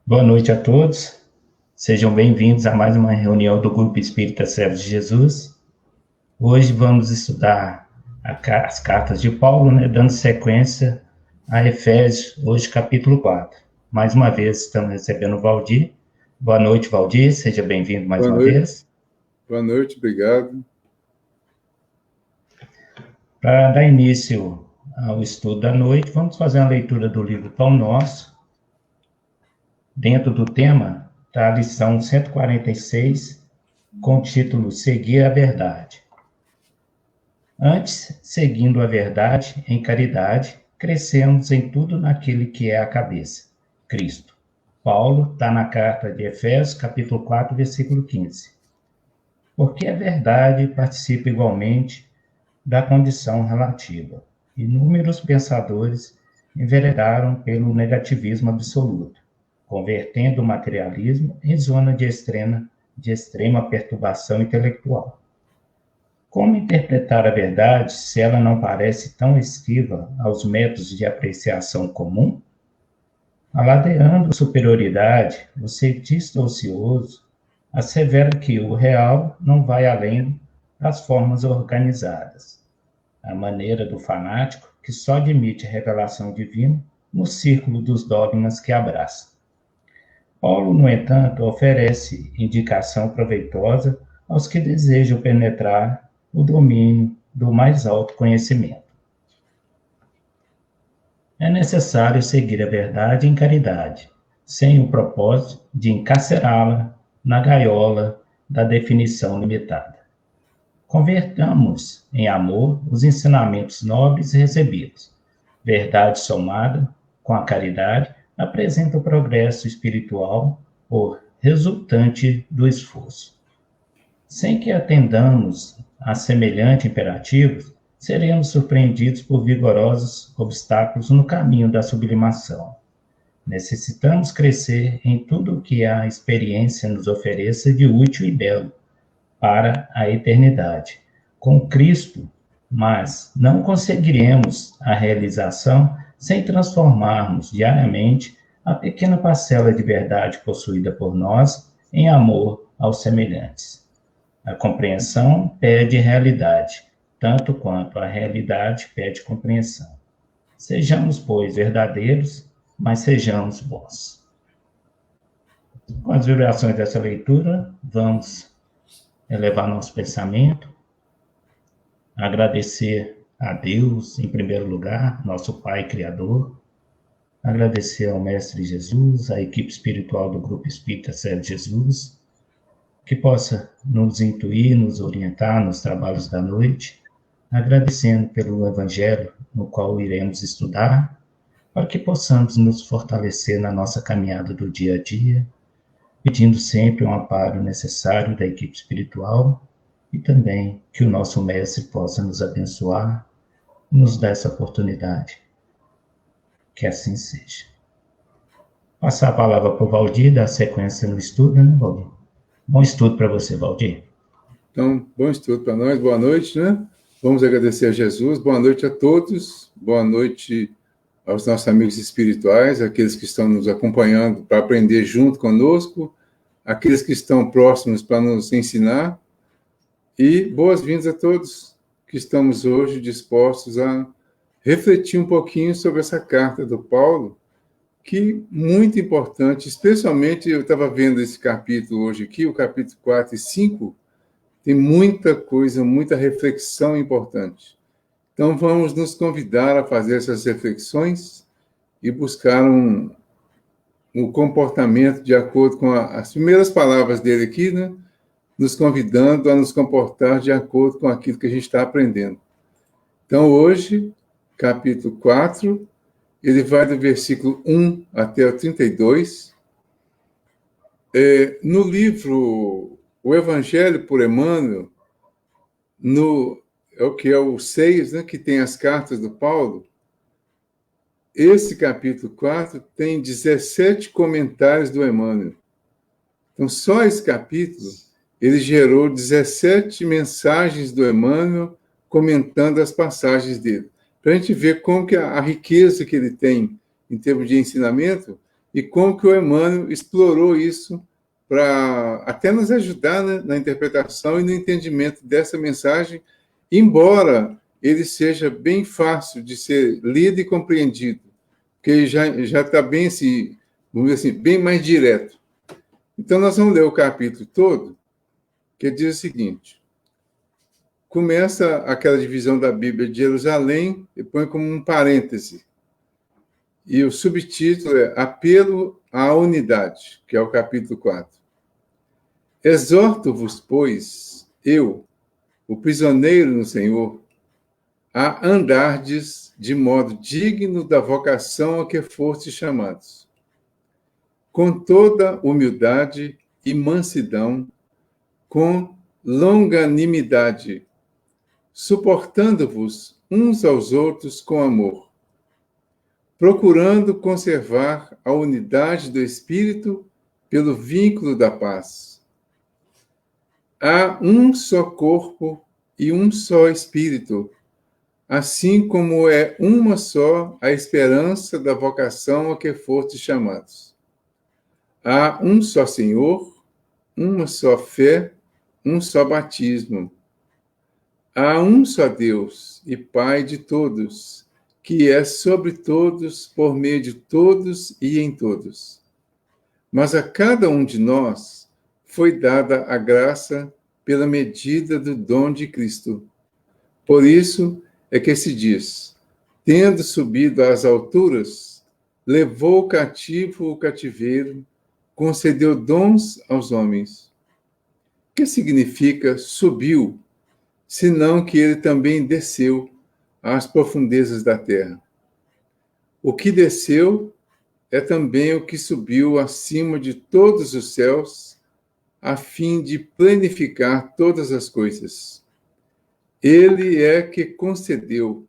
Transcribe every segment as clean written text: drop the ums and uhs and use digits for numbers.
Boa noite a todos. Sejam bem-vindos a mais uma reunião do Grupo Espírita Servos de Jesus. Hoje vamos estudar as cartas de Paulo, dando sequência a Efésios, hoje capítulo 4. Mais uma vez estamos recebendo o Valdir. Boa noite, Valdir. Seja bem-vindo mais uma vez. Boa noite, obrigado. Para dar início ao estudo da noite, vamos fazer uma leitura do livro Pão Nosso. Dentro do tema está a lição 146, com o título Seguir a Verdade. Antes, seguindo a verdade em caridade, crescemos em tudo naquele que é a cabeça, Cristo. Paulo está na carta de Efésios, capítulo 4, versículo 15. Porque a verdade participa igualmente da condição relativa. Inúmeros pensadores enveredaram pelo negativismo absoluto, convertendo o materialismo em zona de extrema perturbação intelectual. Como interpretar a verdade se ela não parece tão esquiva aos métodos de apreciação comum? Aladeando superioridade, o cientista ocioso assevera que o real não vai além das formas organizadas, a maneira do fanático que só admite a revelação divina no círculo dos dogmas que abraça. Paulo, no entanto, oferece indicação proveitosa aos que desejam penetrar o domínio do mais alto conhecimento. É necessário seguir a verdade em caridade, sem o propósito de encarcerá-la na gaiola da definição limitada. Convertamos em amor os ensinamentos nobres recebidos. Verdade somada com a caridade apresenta o progresso espiritual por resultante do esforço. Sem que atendamos a semelhante imperativos, seremos surpreendidos por vigorosos obstáculos no caminho da sublimação. Necessitamos crescer em tudo o que a experiência nos ofereça de útil e belo para a eternidade, com Cristo, mas não conseguiremos a realização sem transformarmos diariamente a pequena parcela de verdade possuída por nós em amor aos semelhantes. A compreensão pede realidade, tanto quanto a realidade pede compreensão. Sejamos, pois, verdadeiros, mas sejamos bons. Com as vibrações dessa leitura, vamos elevar nosso pensamento, agradecer a Deus, em primeiro lugar, nosso Pai Criador, agradecer ao Mestre Jesus, à equipe espiritual do Grupo Espírita Servos de Jesus, que possa nos intuir, nos orientar nos trabalhos da noite, agradecendo pelo Evangelho no qual iremos estudar, para que possamos nos fortalecer na nossa caminhada do dia a dia, pedindo sempre um amparo necessário da equipe espiritual e também que o nosso Mestre possa nos abençoar e nos dar essa oportunidade. Que assim seja. Passar a palavra para o Valdir, dar sequência no estudo, né, Valdir? Bom estudo para você, Valdir. Então, bom estudo para nós, boa noite, né? Vamos agradecer a Jesus, boa noite a todos, boa noite aos nossos amigos espirituais, aqueles que estão nos acompanhando para aprender junto conosco, aqueles que estão próximos para nos ensinar, e boas-vindas a todos que estamos hoje dispostos a refletir um pouquinho sobre essa carta do Paulo, que muito importante, especialmente eu estava vendo esse capítulo hoje aqui, o capítulo 4 e 5, tem muita coisa, muita reflexão importante. Então vamos nos convidar a fazer essas reflexões e buscar um comportamento de acordo com as primeiras palavras dele aqui, né? Nos convidando a nos comportar de acordo com aquilo que a gente está aprendendo. Então hoje, capítulo 4, ele vai do versículo 1 até o 32. No livro O Evangelho por Emmanuel, é o 6, né, que tem as cartas do Paulo, esse capítulo 4 tem 17 comentários do Emmanuel. Então, só esse capítulo, ele gerou 17 mensagens do Emmanuel comentando as passagens dele. Para a gente ver como que a riqueza que ele tem em termos de ensinamento e como que o Emmanuel explorou isso para até nos ajudar, né, na interpretação e no entendimento dessa mensagem, embora ele seja bem fácil de ser lido e compreendido, porque ele já está bem assim, vamos dizer assim, bem mais direto. Então, nós vamos ler o capítulo todo, que diz o seguinte: começa aquela divisão da Bíblia de Jerusalém e põe como um parêntese. E o subtítulo é Apelo à Unidade, que é o capítulo 4. Exorto-vos, pois, eu, o prisioneiro no Senhor, a andardes de modo digno da vocação a que fostes chamados, com toda humildade e mansidão, com longanimidade, suportando-vos uns aos outros com amor, procurando conservar a unidade do Espírito pelo vínculo da paz. Há um só corpo e um só Espírito, assim como é uma só a esperança da vocação a que fostes chamados. Há um só Senhor, uma só fé, um só batismo. Há um só Deus e Pai de todos, que é sobre todos, por meio de todos e em todos. Mas a cada um de nós foi dada a graça pela medida do dom de Cristo. Por isso é que se diz: tendo subido às alturas, levou cativo o cativeiro, concedeu dons aos homens. O que significa subiu, senão que ele também desceu às profundezas da terra? O que desceu é também o que subiu acima de todos os céus, a fim de planificar todas as coisas. Ele é que concedeu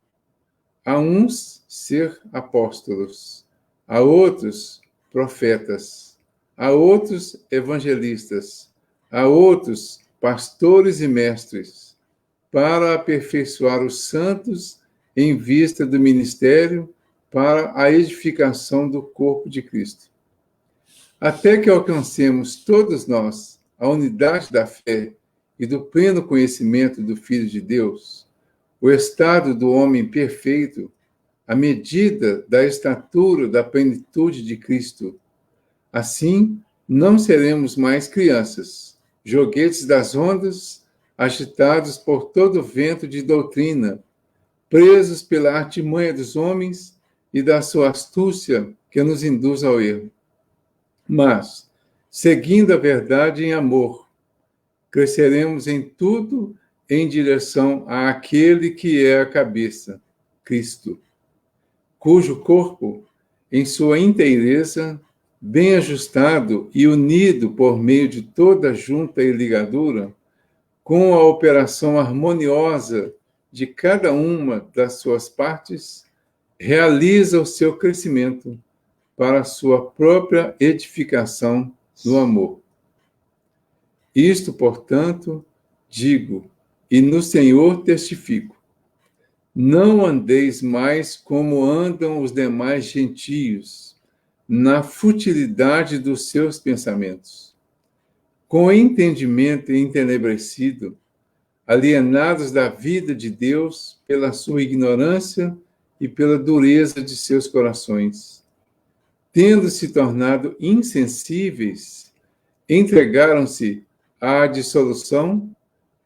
a uns ser apóstolos, a outros profetas, a outros evangelistas, a outros pastores e mestres, para aperfeiçoar os santos em vista do ministério, para a edificação do corpo de Cristo. Até que alcancemos todos nós a unidade da fé e do pleno conhecimento do Filho de Deus, o estado do homem perfeito, a medida da estatura da plenitude de Cristo. Assim, não seremos mais crianças, joguetes das ondas, agitados por todo vento de doutrina, presos pela artimanha dos homens e da sua astúcia que nos induz ao erro. Mas, seguindo a verdade em amor, cresceremos em tudo em direção àquele que é a cabeça, Cristo, cujo corpo, em sua inteireza, bem ajustado e unido por meio de toda junta e ligadura, com a operação harmoniosa de cada uma das suas partes, realiza o seu crescimento para a sua própria edificação no amor. Isto, portanto, digo, e no Senhor testifico: não andeis mais como andam os demais gentios, na futilidade dos seus pensamentos, com entendimento entenebrecido, alienados da vida de Deus pela sua ignorância e pela dureza de seus corações. Tendo se tornado insensíveis, entregaram-se à dissolução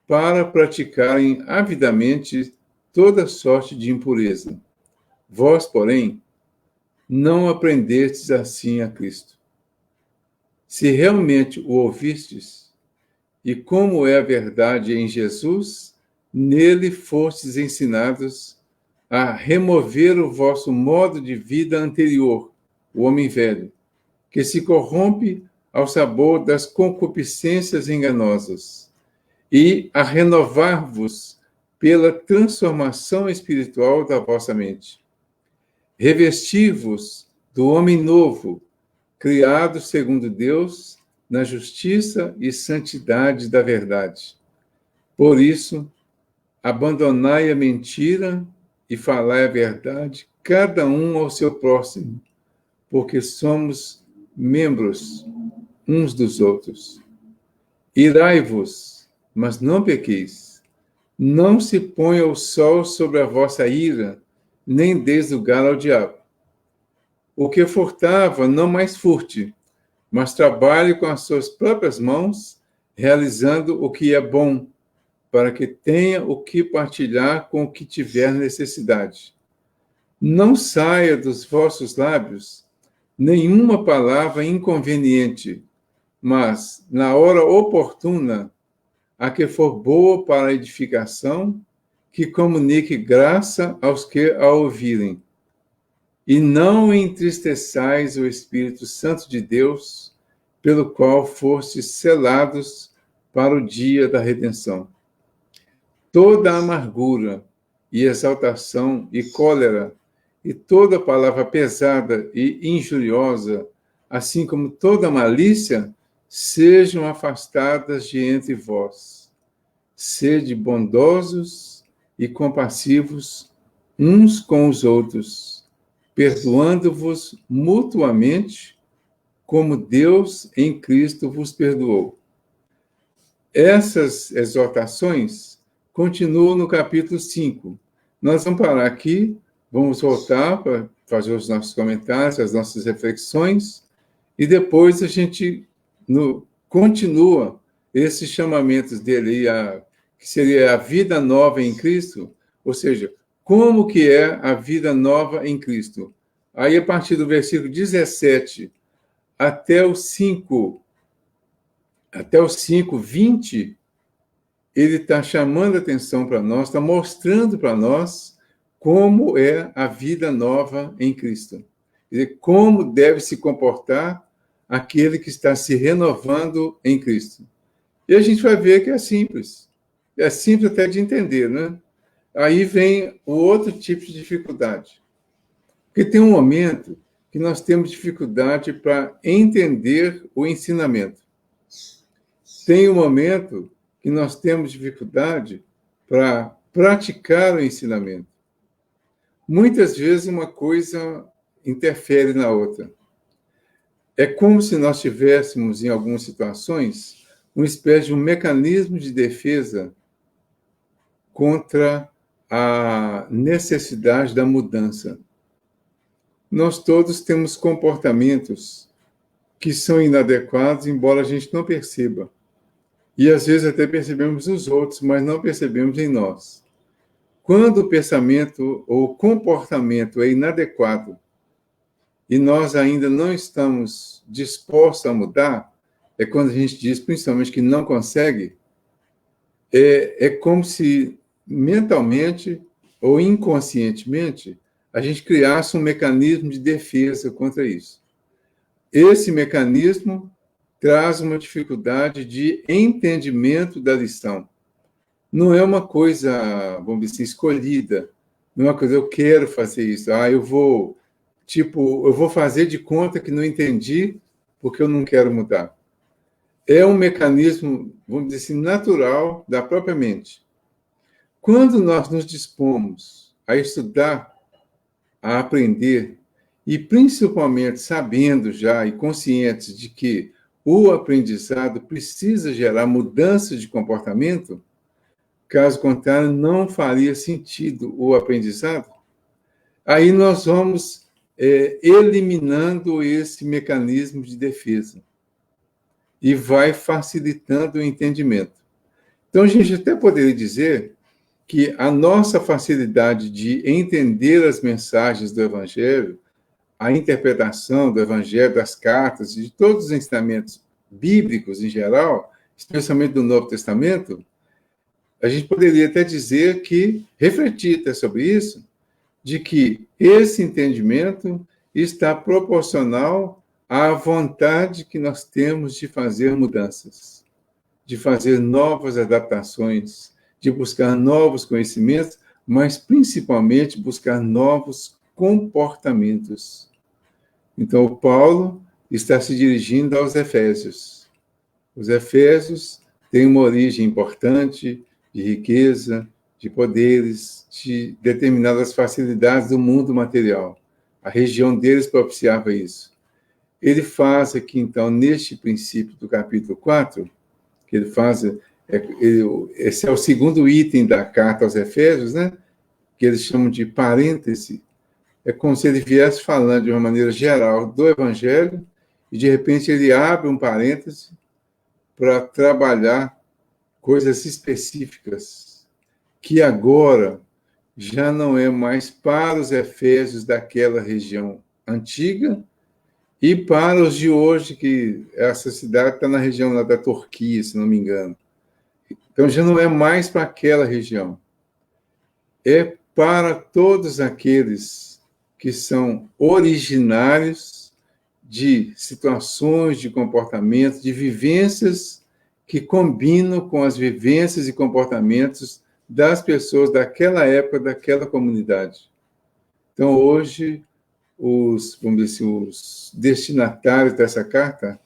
para praticarem avidamente toda sorte de impureza. Vós, porém, não aprendestes assim a Cristo. Se realmente o ouvistes, e como é a verdade em Jesus, nele fostes ensinados a remover o vosso modo de vida anterior, o homem velho, que se corrompe ao sabor das concupiscências enganosas, e a renovar-vos pela transformação espiritual da vossa mente. Revesti-vos do homem novo, criado segundo Deus, na justiça e santidade da verdade. Por isso, abandonai a mentira e falai a verdade, cada um ao seu próximo, porque somos membros uns dos outros. Irai-vos, mas não pequeis. Não se ponha o sol sobre a vossa ira, nem deis lugar ao diabo. O que furtava, não mais furte, mas trabalhe com as suas próprias mãos, realizando o que é bom, para que tenha o que partilhar com o que tiver necessidade. Não saia dos vossos lábios nenhuma palavra inconveniente, mas, na hora oportuna, a que for boa para a edificação, que comunique graça aos que a ouvirem. E não entristeçais o Espírito Santo de Deus, pelo qual fostes selados para o dia da redenção. Toda amargura e exaltação e cólera, e toda palavra pesada e injuriosa, assim como toda malícia, sejam afastadas de entre vós. Sede bondosos e compassivos uns com os outros, perdoando-vos mutuamente, como Deus em Cristo vos perdoou. Essas exortações continuam no capítulo 5. Nós vamos parar aqui, vamos voltar para fazer os nossos comentários, as nossas reflexões, e depois a gente continua esses chamamentos dele, que seria a vida nova em Cristo, ou seja, como que é a vida nova em Cristo. Aí, a partir do versículo 17 até o 5, 20, ele está chamando a atenção para nós, está mostrando para nós como é a vida nova em Cristo. Quer dizer, como deve se comportar aquele que está se renovando em Cristo. E a gente vai ver que é simples até de entender, né? Aí vem o outro tipo de dificuldade. Porque tem um momento que nós temos dificuldade para entender o ensinamento. Tem um momento que nós temos dificuldade para praticar o ensinamento. Muitas vezes uma coisa interfere na outra. É como se nós tivéssemos, em algumas situações, uma espécie de um mecanismo de defesa contra a necessidade da mudança. Nós todos temos comportamentos que são inadequados, embora a gente não perceba. E às vezes até percebemos nos outros, mas não percebemos em nós. Quando o pensamento ou o comportamento é inadequado e nós ainda não estamos dispostos a mudar, é quando a gente diz, principalmente, que não consegue, é como se mentalmente ou inconscientemente a gente criasse um mecanismo de defesa contra isso. Esse mecanismo traz uma dificuldade de entendimento da lição. Não é uma coisa, vamos dizer assim, escolhida. Não é uma coisa, eu quero fazer isso. Eu vou fazer de conta que não entendi porque eu não quero mudar. É um mecanismo, vamos dizer assim, natural da própria mente. Quando nós nos dispomos a estudar, a aprender, e principalmente sabendo já e conscientes de que o aprendizado precisa gerar mudança de comportamento, caso contrário, não faria sentido o aprendizado, aí nós vamos eliminando esse mecanismo de defesa e vai facilitando o entendimento. Então, a gente até poderia dizer que a nossa facilidade de entender as mensagens do Evangelho, a interpretação do Evangelho, das cartas, de todos os ensinamentos bíblicos em geral, especialmente do Novo Testamento, a gente poderia até dizer que, refletir até sobre isso, de que esse entendimento está proporcional à vontade que nós temos de fazer mudanças, de fazer novas adaptações, de buscar novos conhecimentos, mas principalmente buscar novos comportamentos. Então, o Paulo está se dirigindo aos Efésios. Os Efésios têm uma origem importante de riqueza, de poderes, de determinadas facilidades do mundo material. A região deles propiciava isso. ele faz aqui, então, neste princípio do capítulo 4, que ele faz, esse é o segundo item da carta aos Efésios, né? Que eles chamam de parêntese. É como se ele viesse falando de uma maneira geral do Evangelho, e de repente ele abre um parêntese para trabalhar coisas específicas, que agora já não é mais para os efésios daquela região antiga e para os de hoje, que essa cidade está na região lá da Turquia, se não me engano. Então já não é mais para aquela região. É para todos aqueles que são originários de situações, de comportamentos, de vivências que combinam com as vivências e comportamentos das pessoas daquela época, daquela comunidade. Então, hoje, vamos dizer assim, os destinatários dessa carta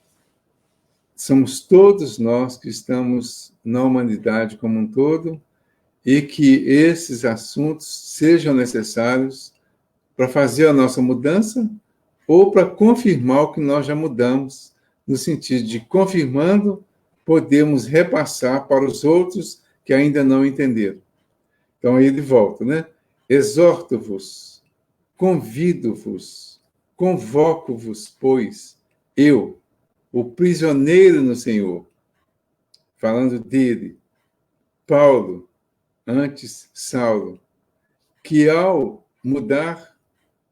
somos todos nós que estamos na humanidade como um todo, e que esses assuntos sejam necessários para fazer a nossa mudança ou para confirmar o que nós já mudamos, no sentido de, confirmando, podemos repassar para os outros que ainda não entenderam. Então, aí ele volta, né? Exorto-vos, convido-vos, convoco-vos, pois, eu, o prisioneiro no Senhor, falando dele, Paulo, antes Saulo, que ao mudar,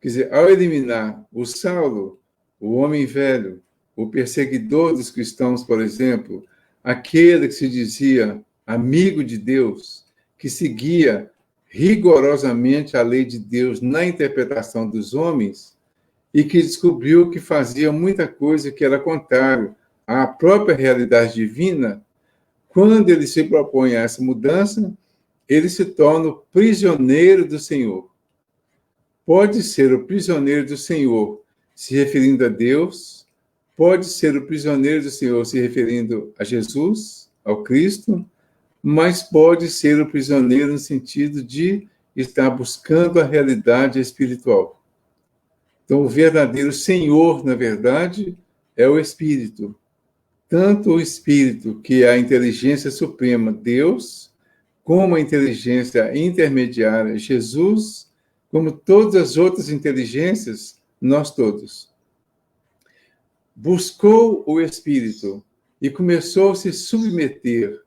quer dizer, ao eliminar o Saulo, o homem velho, o perseguidor dos cristãos, por exemplo, aquele que se dizia amigo de Deus, que seguia rigorosamente a lei de Deus na interpretação dos homens e que descobriu que fazia muita coisa que era contrário à própria realidade divina, quando ele se propõe a essa mudança, ele se torna o prisioneiro do Senhor. Pode ser o prisioneiro do Senhor se referindo a Deus, pode ser o prisioneiro do Senhor se referindo a Jesus, ao Cristo, mas pode ser o prisioneiro no sentido de estar buscando a realidade espiritual. Então, o verdadeiro Senhor, na verdade, é o Espírito. Tanto o Espírito, que é a inteligência suprema, Deus, como a inteligência intermediária, Jesus, como todas as outras inteligências, nós todos. Buscou o Espírito e começou a se submeter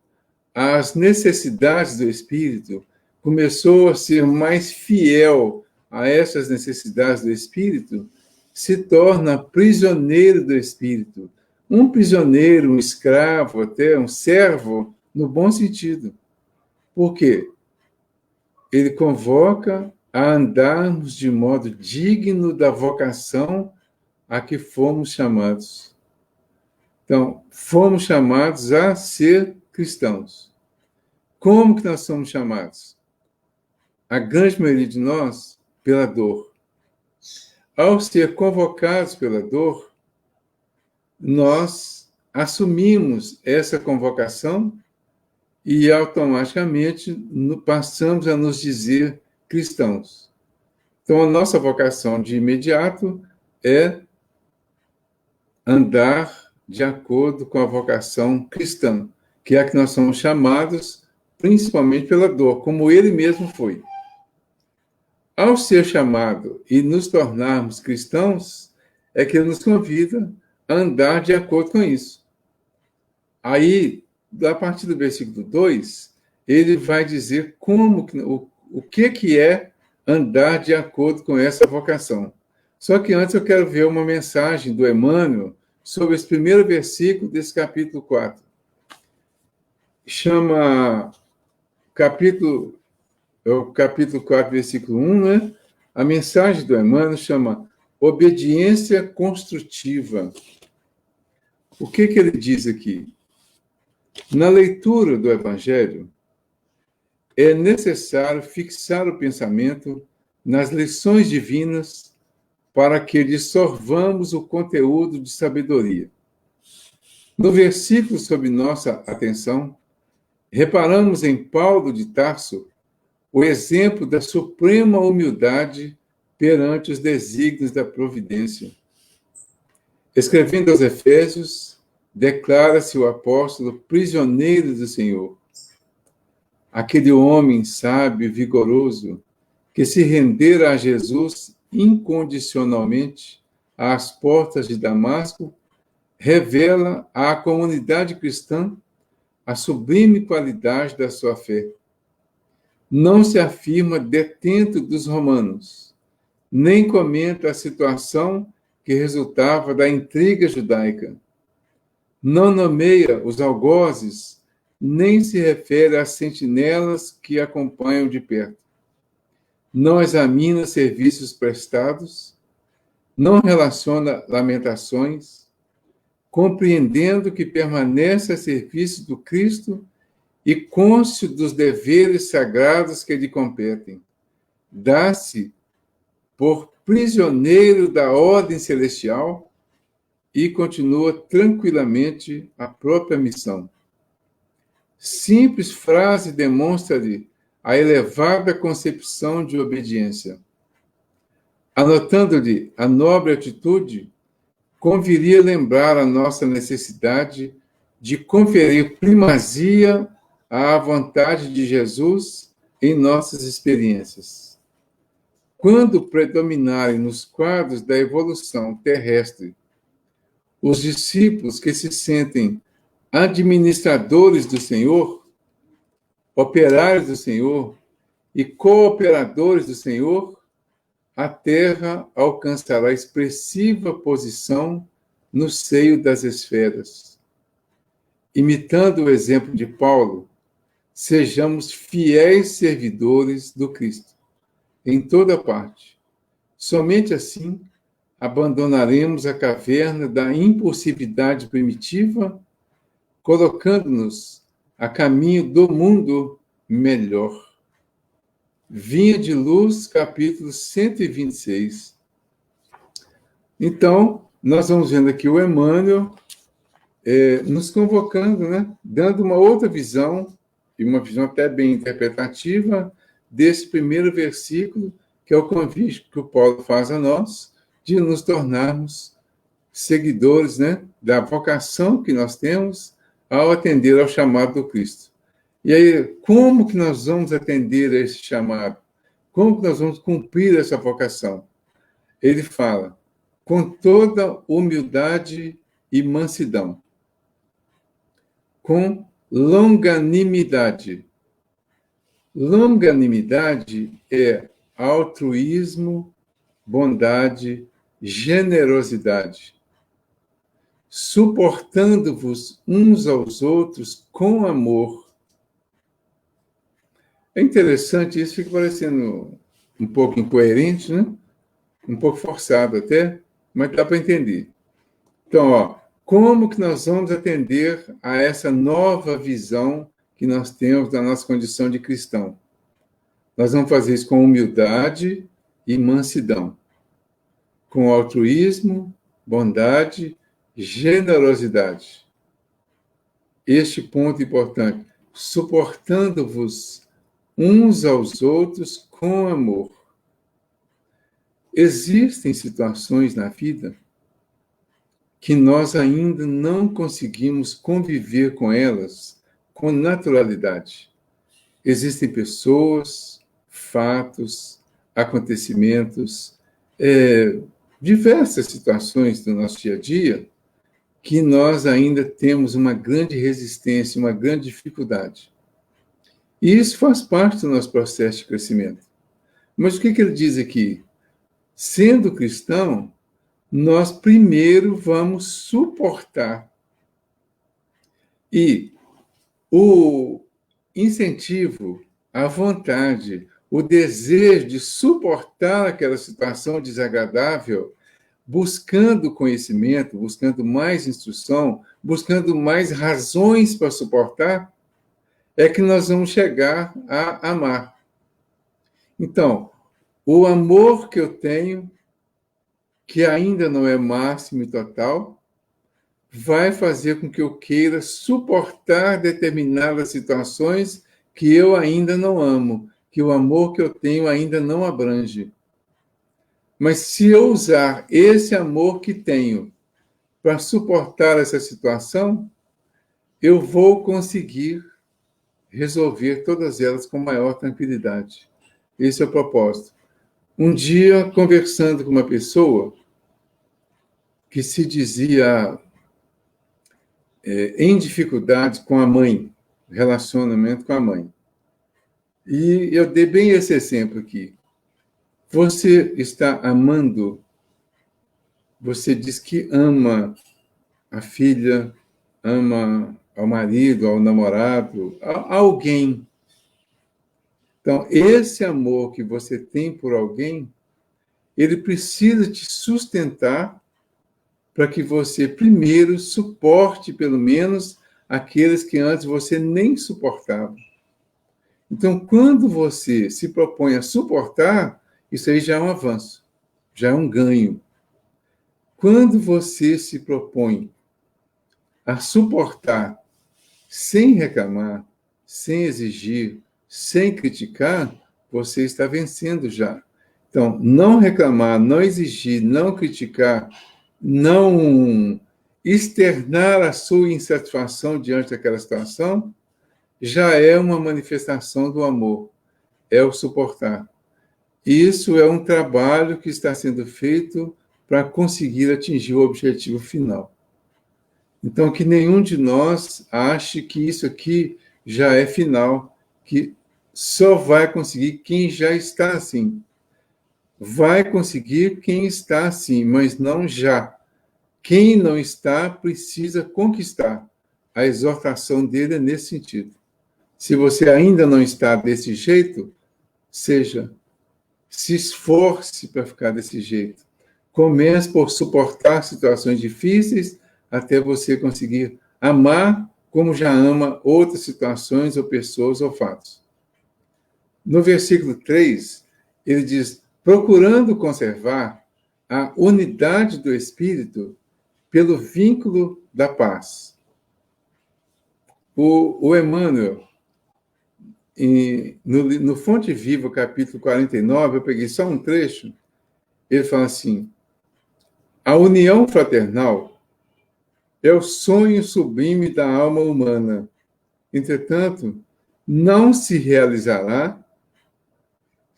às necessidades do Espírito, começou a ser mais fiel a essas necessidades do Espírito, se torna prisioneiro do Espírito. Um prisioneiro, um escravo, até um servo, no bom sentido. Por quê? Ele convoca a andarmos de modo digno da vocação a que fomos chamados. Então, fomos chamados a ser cristãos. Como que nós somos chamados? A grande maioria de nós, pela dor. Ao ser convocados pela dor, nós assumimos essa convocação e automaticamente passamos a nos dizer cristãos. Então, a nossa vocação de imediato é andar de acordo com a vocação cristã, que é a que nós somos chamados principalmente pela dor, como ele mesmo foi. Ao ser chamado e nos tornarmos cristãos, é que ele nos convida a andar de acordo com isso. Aí, a partir do versículo 2, ele vai dizer o que é andar de acordo com essa vocação. Só que antes eu quero ver uma mensagem do Emmanuel sobre esse primeiro versículo desse capítulo 4. Chama capítulo 4, versículo 1, né? A mensagem do Emmanuel chama obediência construtiva. O que ele diz aqui? Na leitura do Evangelho, é necessário fixar o pensamento nas lições divinas para que dissolvamos o conteúdo de sabedoria. No versículo sob nossa atenção, reparamos em Paulo de Tarso o exemplo da suprema humildade perante os desígnios da providência. Escrevendo aos Efésios, declara-se o apóstolo prisioneiro do Senhor. Aquele homem sábio e vigoroso que se rendera a Jesus incondicionalmente às portas de Damasco, revela à comunidade cristã a sublime qualidade da sua fé. Não se afirma detento dos romanos, nem comenta a situação que resultava da intriga judaica. Não nomeia os algozes, nem se refere às sentinelas que acompanham de perto. Não examina serviços prestados, não relaciona lamentações, compreendendo que permanece a serviço do Cristo e cônscio dos deveres sagrados que lhe competem. Dá-se por prisioneiro da ordem celestial e continua tranquilamente a própria missão. Simples frase demonstra-lhe a elevada concepção de obediência. Anotando-lhe a nobre atitude, conviria lembrar a nossa necessidade de conferir primazia à vontade de Jesus em nossas experiências. Quando predominarem nos quadros da evolução terrestre os discípulos que se sentem administradores do Senhor, operários do Senhor e cooperadores do Senhor, a Terra alcançará expressiva posição no seio das esferas. Imitando o exemplo de Paulo, sejamos fiéis servidores do Cristo, em toda parte. Somente assim abandonaremos a caverna da impulsividade primitiva, colocando-nos a caminho do mundo melhor. Vinha de Luz, capítulo 126. Então, nós vamos vendo aqui o Emmanuel nos convocando, né? Dando uma outra visão, e uma visão até bem interpretativa, desse primeiro versículo, que é o convite que o Paulo faz a nós, de nos tornarmos seguidores, né, da vocação que nós temos ao atender ao chamado do Cristo. E aí, como que nós vamos atender a esse chamado? Como que nós vamos cumprir essa vocação? Ele fala, com toda humildade e mansidão, com longanimidade. Longanimidade é altruísmo, bondade, generosidade, suportando-vos uns aos outros com amor. É interessante, isso fica parecendo um pouco incoerente, né? Um pouco forçado até, mas dá para entender. Então, como que nós vamos atender a essa nova visão que nós temos da nossa condição de cristão? Nós vamos fazer isso com humildade e mansidão, com altruísmo, bondade, generosidade. Este ponto importante, suportando-vos uns aos outros com amor. Existem situações na vida que nós ainda não conseguimos conviver com elas com naturalidade. Existem pessoas, fatos, acontecimentos, diversas situações do nosso dia a dia que nós ainda temos uma grande resistência, uma grande dificuldade. E isso faz parte do nosso processo de crescimento. Mas o que ele diz aqui? Sendo cristão, nós primeiro vamos suportar. E o incentivo, a vontade, o desejo de suportar aquela situação desagradável, buscando conhecimento, buscando mais instrução, buscando mais razões para suportar, é que nós vamos chegar a amar. Então, o amor que eu tenho, que ainda não é máximo e total, vai fazer com que eu queira suportar determinadas situações que eu ainda não amo, que o amor que eu tenho ainda não abrange. Mas se eu usar esse amor que tenho para suportar essa situação, eu vou conseguir resolver todas elas com maior tranquilidade. Esse é o propósito. Um dia, conversando com uma pessoa que se dizia em dificuldade com a mãe, relacionamento com a mãe. E eu dei bem esse exemplo aqui. Você está amando, você diz que ama a filha, ama ao marido, ao namorado, a alguém. Então, esse amor que você tem por alguém, ele precisa te sustentar para que você, primeiro, suporte, pelo menos, aqueles que antes você nem suportava. Então, quando você se propõe a suportar, isso aí já é um avanço, já é um ganho. Quando você se propõe a suportar sem reclamar, sem exigir, sem criticar, você está vencendo já. Então, não reclamar, não exigir, não criticar, não externar a sua insatisfação diante daquela situação, já é uma manifestação do amor, é o suportar. Isso é um trabalho que está sendo feito para conseguir atingir o objetivo final. Então, que nenhum de nós ache que isso aqui já é final, que só vai conseguir quem já está assim. Vai conseguir quem está assim, mas não já. Quem não está precisa conquistar. A exortação dele é nesse sentido. Se você ainda não está desse jeito, se esforce para ficar desse jeito. Comece por suportar situações difíceis até você conseguir amar como já ama outras situações ou pessoas ou fatos. No versículo 3, ele diz: procurando conservar a unidade do Espírito pelo vínculo da paz. O Emmanuel, no Fonte Viva, capítulo 49, eu peguei só um trecho, ele fala assim: a união fraternal é o sonho sublime da alma humana. Entretanto, não se realizará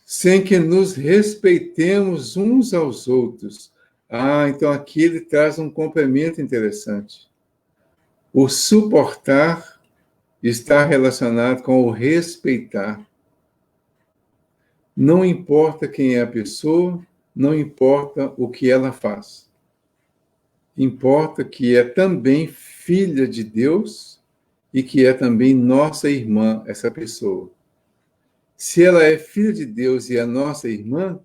sem que nos respeitemos uns aos outros. Então aqui ele traz um complemento interessante. O suportar está relacionado com o respeitar. Não importa quem é a pessoa, não importa o que ela faz. Importa que é também filha de Deus e que é também nossa irmã, essa pessoa. Se ela é filha de Deus e é nossa irmã,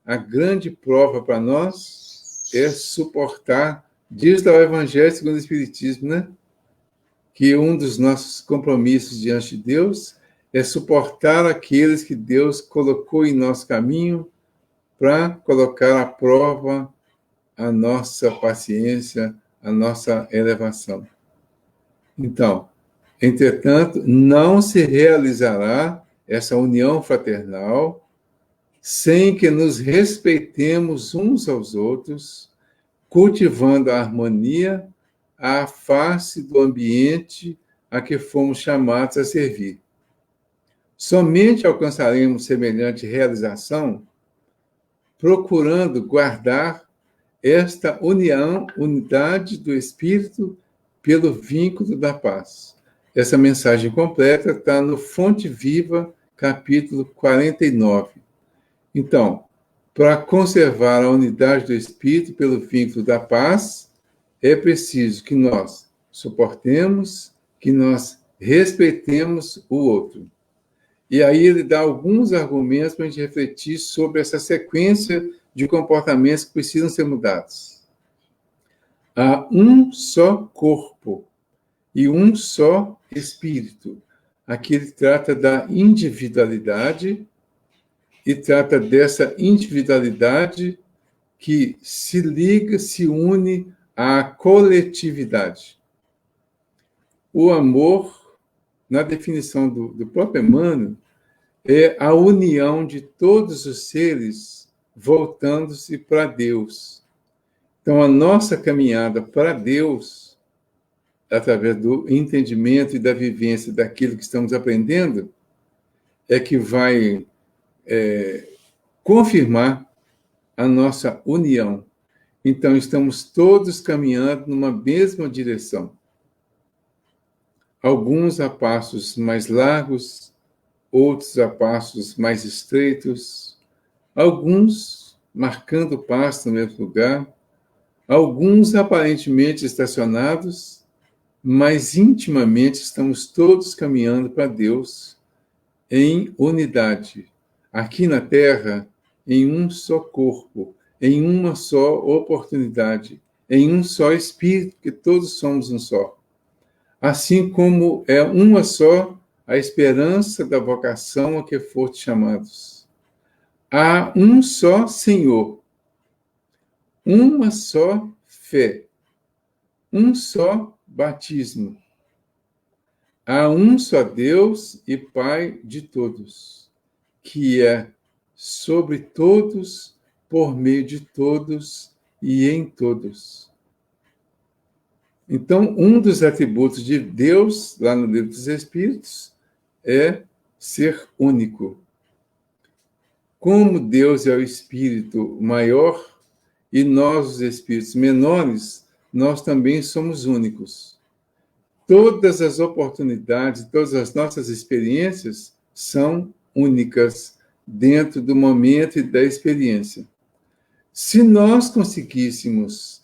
a grande prova para nós é suportar, diz lá o Evangelho segundo o Espiritismo, né? Que um dos nossos compromissos diante de Deus é suportar aqueles que Deus colocou em nosso caminho para colocar à prova a nossa paciência, a nossa elevação. Então, entretanto, não se realizará essa união fraternal sem que nos respeitemos uns aos outros, cultivando a harmonia à face do ambiente a que fomos chamados a servir. Somente alcançaremos semelhante realização procurando guardar esta unidade do Espírito pelo vínculo da paz. Essa mensagem completa está no Fonte Viva, capítulo 49. Então, para conservar a unidade do Espírito pelo vínculo da paz, é preciso que nós suportemos, que nós respeitemos o outro. E aí ele dá alguns argumentos para a gente refletir sobre essa sequência de comportamentos que precisam ser mudados. Há um só corpo e um só espírito. Aqui ele trata da individualidade e trata dessa individualidade que se liga, se une à coletividade. O amor, na definição do próprio Emmanuel, é a união de todos os seres voltando-se para Deus. Então, a nossa caminhada para Deus, através do entendimento e da vivência daquilo que estamos aprendendo, é que vai confirmar a nossa união. Então, estamos todos caminhando numa mesma direção. Alguns a passos mais largos, outros a passos mais estreitos, alguns marcando passo no mesmo lugar, alguns aparentemente estacionados, mas intimamente estamos todos caminhando para Deus em unidade, aqui na Terra, em um só corpo, em uma só oportunidade, em um só Espírito, que todos somos um só. Assim como é uma só a esperança da vocação a que foste chamados. Há um só Senhor, uma só fé, um só batismo. Há um só Deus e Pai de todos, que é sobre todos, por meio de todos e em todos. Então, um dos atributos de Deus, lá no Livro dos Espíritos, é ser único. Como Deus é o Espírito maior e nós, os Espíritos menores, nós também somos únicos. Todas as oportunidades, todas as nossas experiências são únicas dentro do momento e da experiência. Se nós conseguíssemos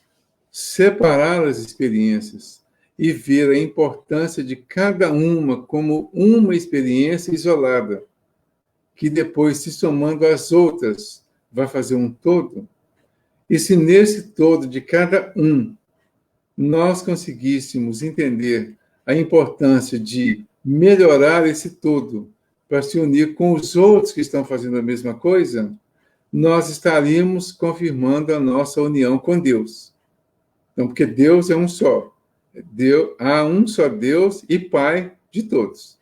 separar as experiências e ver a importância de cada uma como uma experiência isolada, que depois, se somando às outras, vai fazer um todo, e se nesse todo de cada um nós conseguíssemos entender a importância de melhorar esse todo para se unir com os outros que estão fazendo a mesma coisa, nós estaríamos confirmando a nossa união com Deus. Então, porque Deus é um só. Há um só Deus e Pai de todos,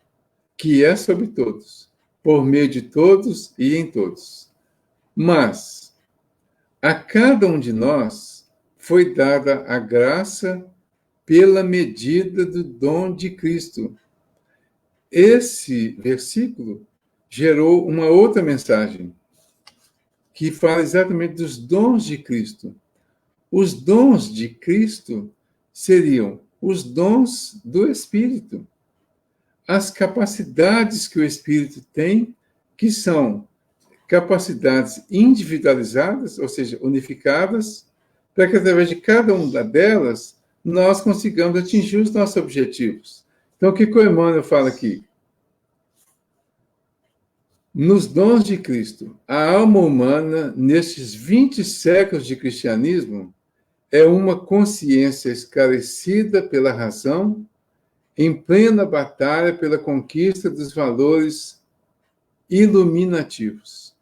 que é sobre todos, por meio de todos e em todos. Mas, a cada um de nós foi dada a graça pela medida do dom de Cristo. Esse versículo gerou uma outra mensagem, que fala exatamente dos dons de Cristo. Os dons de Cristo seriam os dons do Espírito. As capacidades que o Espírito tem, que são capacidades individualizadas, ou seja, unificadas, para que através de cada uma delas nós consigamos atingir os nossos objetivos. Então, o que o Emmanuel fala aqui? Nos dons de Cristo, a alma humana, nestes 20 séculos de cristianismo, é uma consciência esclarecida pela razão, em plena batalha pela conquista dos valores iluminativos.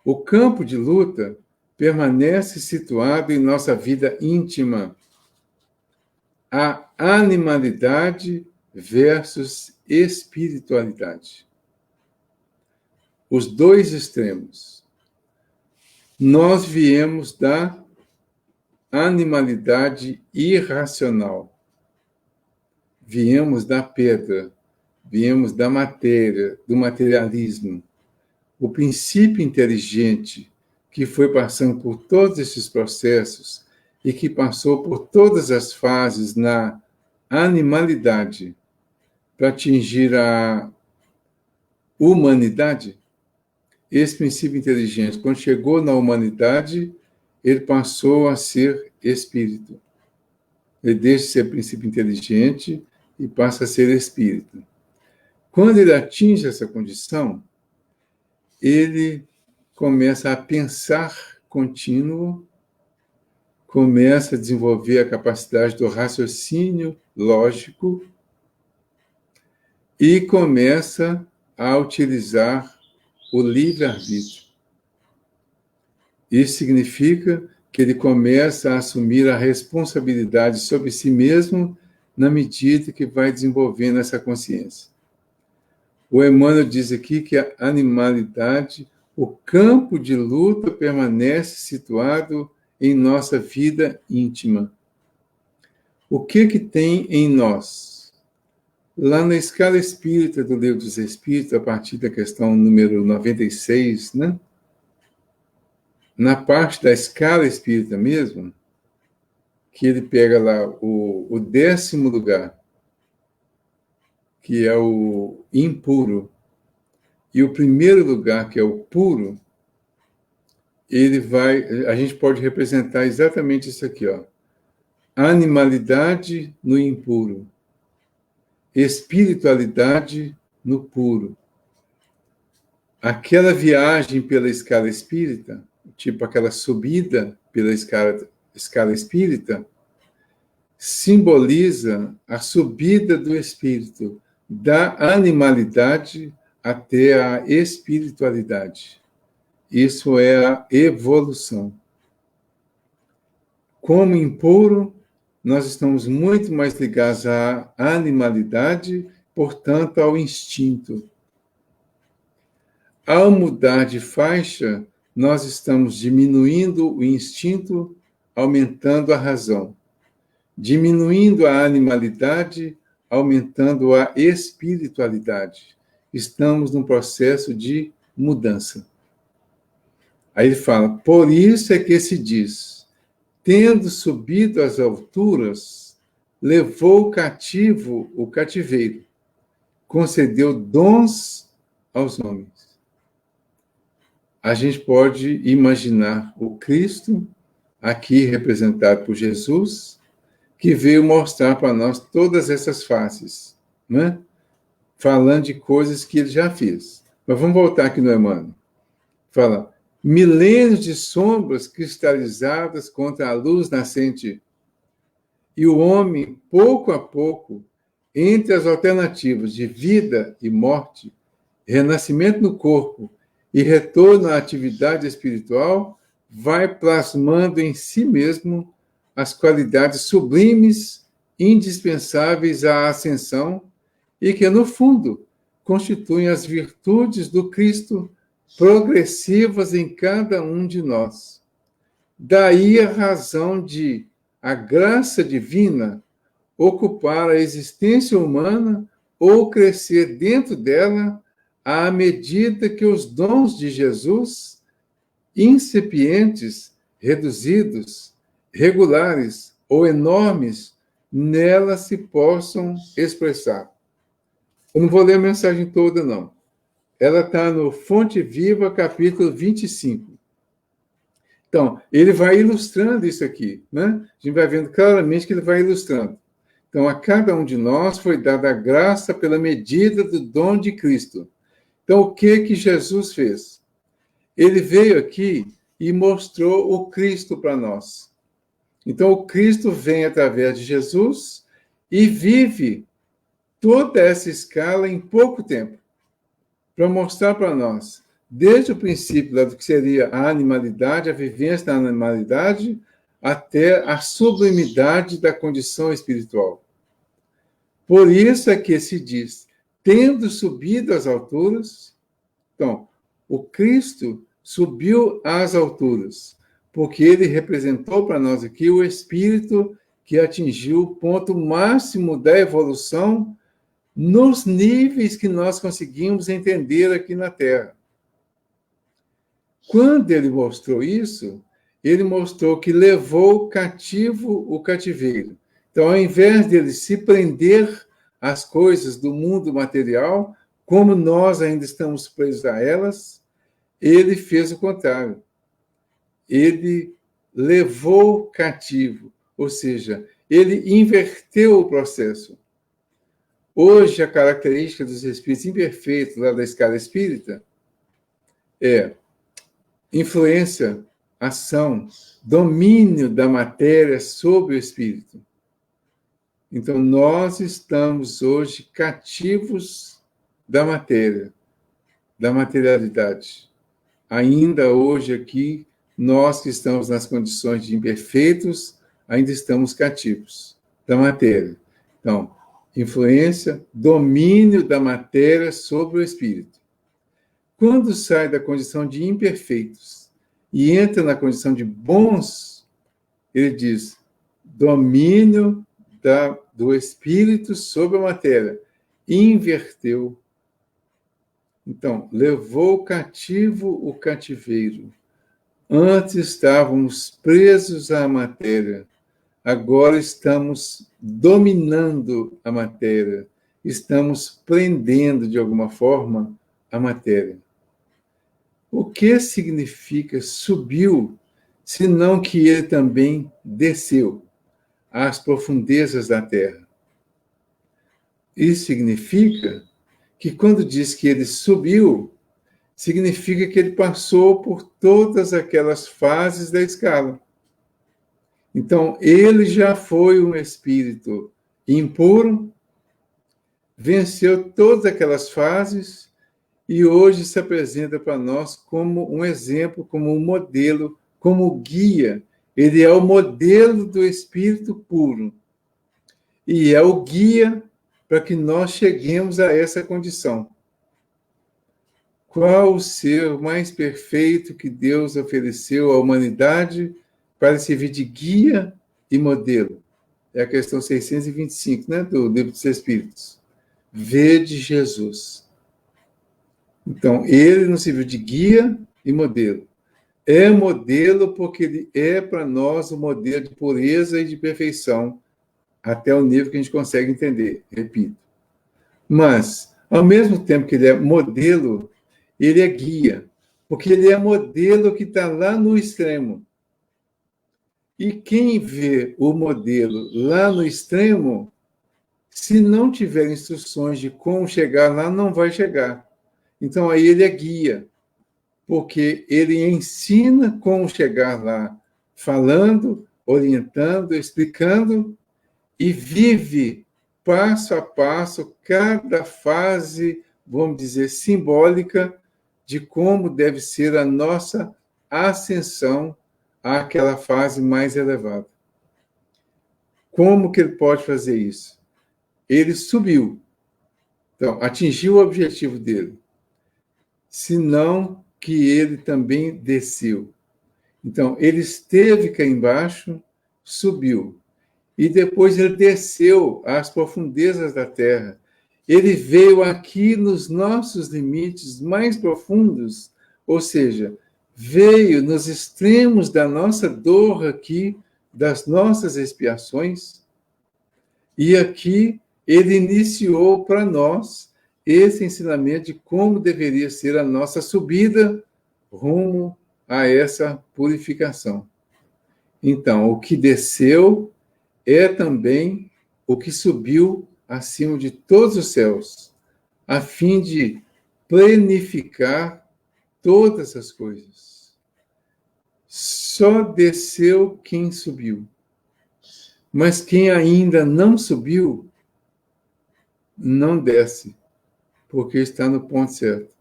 O campo de luta permanece situado em nossa vida íntima. A animalidade versus espiritualidade. Os dois extremos. Nós viemos da animalidade irracional. Viemos da pedra, viemos da matéria, do materialismo. O princípio inteligente que foi passando por todos esses processos e que passou por todas as fases na animalidade para atingir a humanidade, esse princípio inteligente, quando chegou na humanidade, ele passou a ser espírito. Ele deixa de ser princípio inteligente e passa a ser espírito. Quando ele atinge essa condição, ele começa a pensar contínuo, começa a desenvolver a capacidade do raciocínio lógico e começa a utilizar o livre-arbítrio. Isso significa que ele começa a assumir a responsabilidade sobre si mesmo na medida que vai desenvolvendo essa consciência. O Emmanuel diz aqui que a animalidade, o campo de luta permanece situado em nossa vida íntima. O que tem em nós? Lá na escala espírita do Livro dos Espíritos, a partir da questão número 96, né? Na parte da escala espírita mesmo, que ele pega lá o 10º lugar, que é o impuro, e o 1º lugar, que é o puro, a gente pode representar exatamente isso aqui, ó. Animalidade no impuro, espiritualidade no puro. Aquela viagem pela escala espírita, tipo aquela subida pela escala espírita, simboliza a subida do espírito, da animalidade até a espiritualidade. Isso é a evolução. Como impuro, nós estamos muito mais ligados à animalidade, portanto, ao instinto. Ao mudar de faixa, nós estamos diminuindo o instinto, aumentando a razão. Diminuindo a animalidade, aumentando a espiritualidade. Estamos num processo de mudança. Aí ele fala, por isso é que se diz, tendo subido às alturas, levou cativo o cativeiro, concedeu dons aos homens. A gente pode imaginar o Cristo, aqui representado por Jesus, que veio mostrar para nós todas essas faces, né? Falando de coisas que ele já fez. Mas vamos voltar aqui no Emmanuel. Fala, milênios de sombras cristalizadas contra a luz nascente. E o homem, pouco a pouco, entre as alternativas de vida e morte, renascimento no corpo e retorno à atividade espiritual, vai plasmando em si mesmo as qualidades sublimes, indispensáveis à ascensão e que, no fundo, constituem as virtudes do Cristo progressivas em cada um de nós. Daí a razão de a graça divina ocupar a existência humana ou crescer dentro dela à medida que os dons de Jesus, incipientes, reduzidos, regulares ou enormes, nela se possam expressar. Eu não vou ler a mensagem toda, não. Ela está no Fonte Viva, capítulo 25. Então, ele vai ilustrando isso aqui, né? A gente vai vendo claramente que ele vai ilustrando. Então, a cada um de nós foi dada a graça pela medida do dom de Cristo. Então, o que Jesus fez? Ele veio aqui e mostrou o Cristo para nós. Então, o Cristo vem através de Jesus e vive toda essa escala em pouco tempo, para mostrar para nós, desde o princípio do que seria a animalidade, a vivência da animalidade, até a sublimidade da condição espiritual. Por isso é que se diz, tendo subido às alturas, então, o Cristo subiu às alturas, porque ele representou para nós aqui o Espírito que atingiu o ponto máximo da evolução nos níveis que nós conseguimos entender aqui na Terra. Quando ele mostrou isso, ele mostrou que levou cativo o cativeiro. Então, ao invés dele se prender às coisas do mundo material, como nós ainda estamos presos a elas, ele fez o contrário. Ele levou cativo, ou seja, ele inverteu o processo. Hoje, a característica dos espíritos imperfeitos, lá da escala espírita, é influência, ação, domínio da matéria sobre o espírito. Então, nós estamos hoje cativos da matéria, da materialidade. Ainda hoje aqui, nós que estamos nas condições de imperfeitos, ainda estamos cativos da matéria. Então, influência, domínio da matéria sobre o espírito. Quando sai da condição de imperfeitos e entra na condição de bons ele diz, domínio do espírito sobre a matéria. Inverteu. Então, levou cativo o cativeiro. Antes estávamos presos à matéria. Agora estamos dominando a matéria. Estamos prendendo, de alguma forma, a matéria. O que significa subiu, senão que ele também desceu às profundezas da terra? Isso significa que quando diz que ele subiu, significa que ele passou por todas aquelas fases da escala. Então, ele já foi um espírito impuro, venceu todas aquelas fases e hoje se apresenta para nós como um exemplo, como um modelo, como guia. Ele é o modelo do espírito puro e é o guia para que nós cheguemos a essa condição. Qual o ser mais perfeito que Deus ofereceu à humanidade para servir de guia e modelo? É a questão 625, né, do Livro dos Espíritos. Vede Jesus. Então, ele nos serviu de guia e modelo. É modelo porque ele é para nós o modelo de pureza e de perfeição, até o nível que a gente consegue entender, repito. Mas, ao mesmo tempo que ele é modelo, ele é guia, porque ele é modelo que está lá no extremo. E quem vê o modelo lá no extremo, se não tiver instruções de como chegar lá, não vai chegar. Então, aí ele é guia, porque ele ensina como chegar lá, falando, orientando, explicando, e vive passo a passo cada fase, vamos dizer, simbólica de como deve ser a nossa ascensão àquela fase mais elevada. Como que ele pode fazer isso? Ele subiu, então, atingiu o objetivo dele, senão que ele também desceu. Então, ele esteve cá embaixo, subiu, e depois ele desceu às profundezas da terra. Ele veio aqui nos nossos limites mais profundos, ou seja, veio nos extremos da nossa dor aqui, das nossas expiações, e aqui ele iniciou para nós esse ensinamento de como deveria ser a nossa subida rumo a essa purificação. Então, o que desceu é também o que subiu acima de todos os céus, a fim de planificar todas as coisas. Só desceu quem subiu. Mas quem ainda não subiu, não desce, porque está no ponto certo.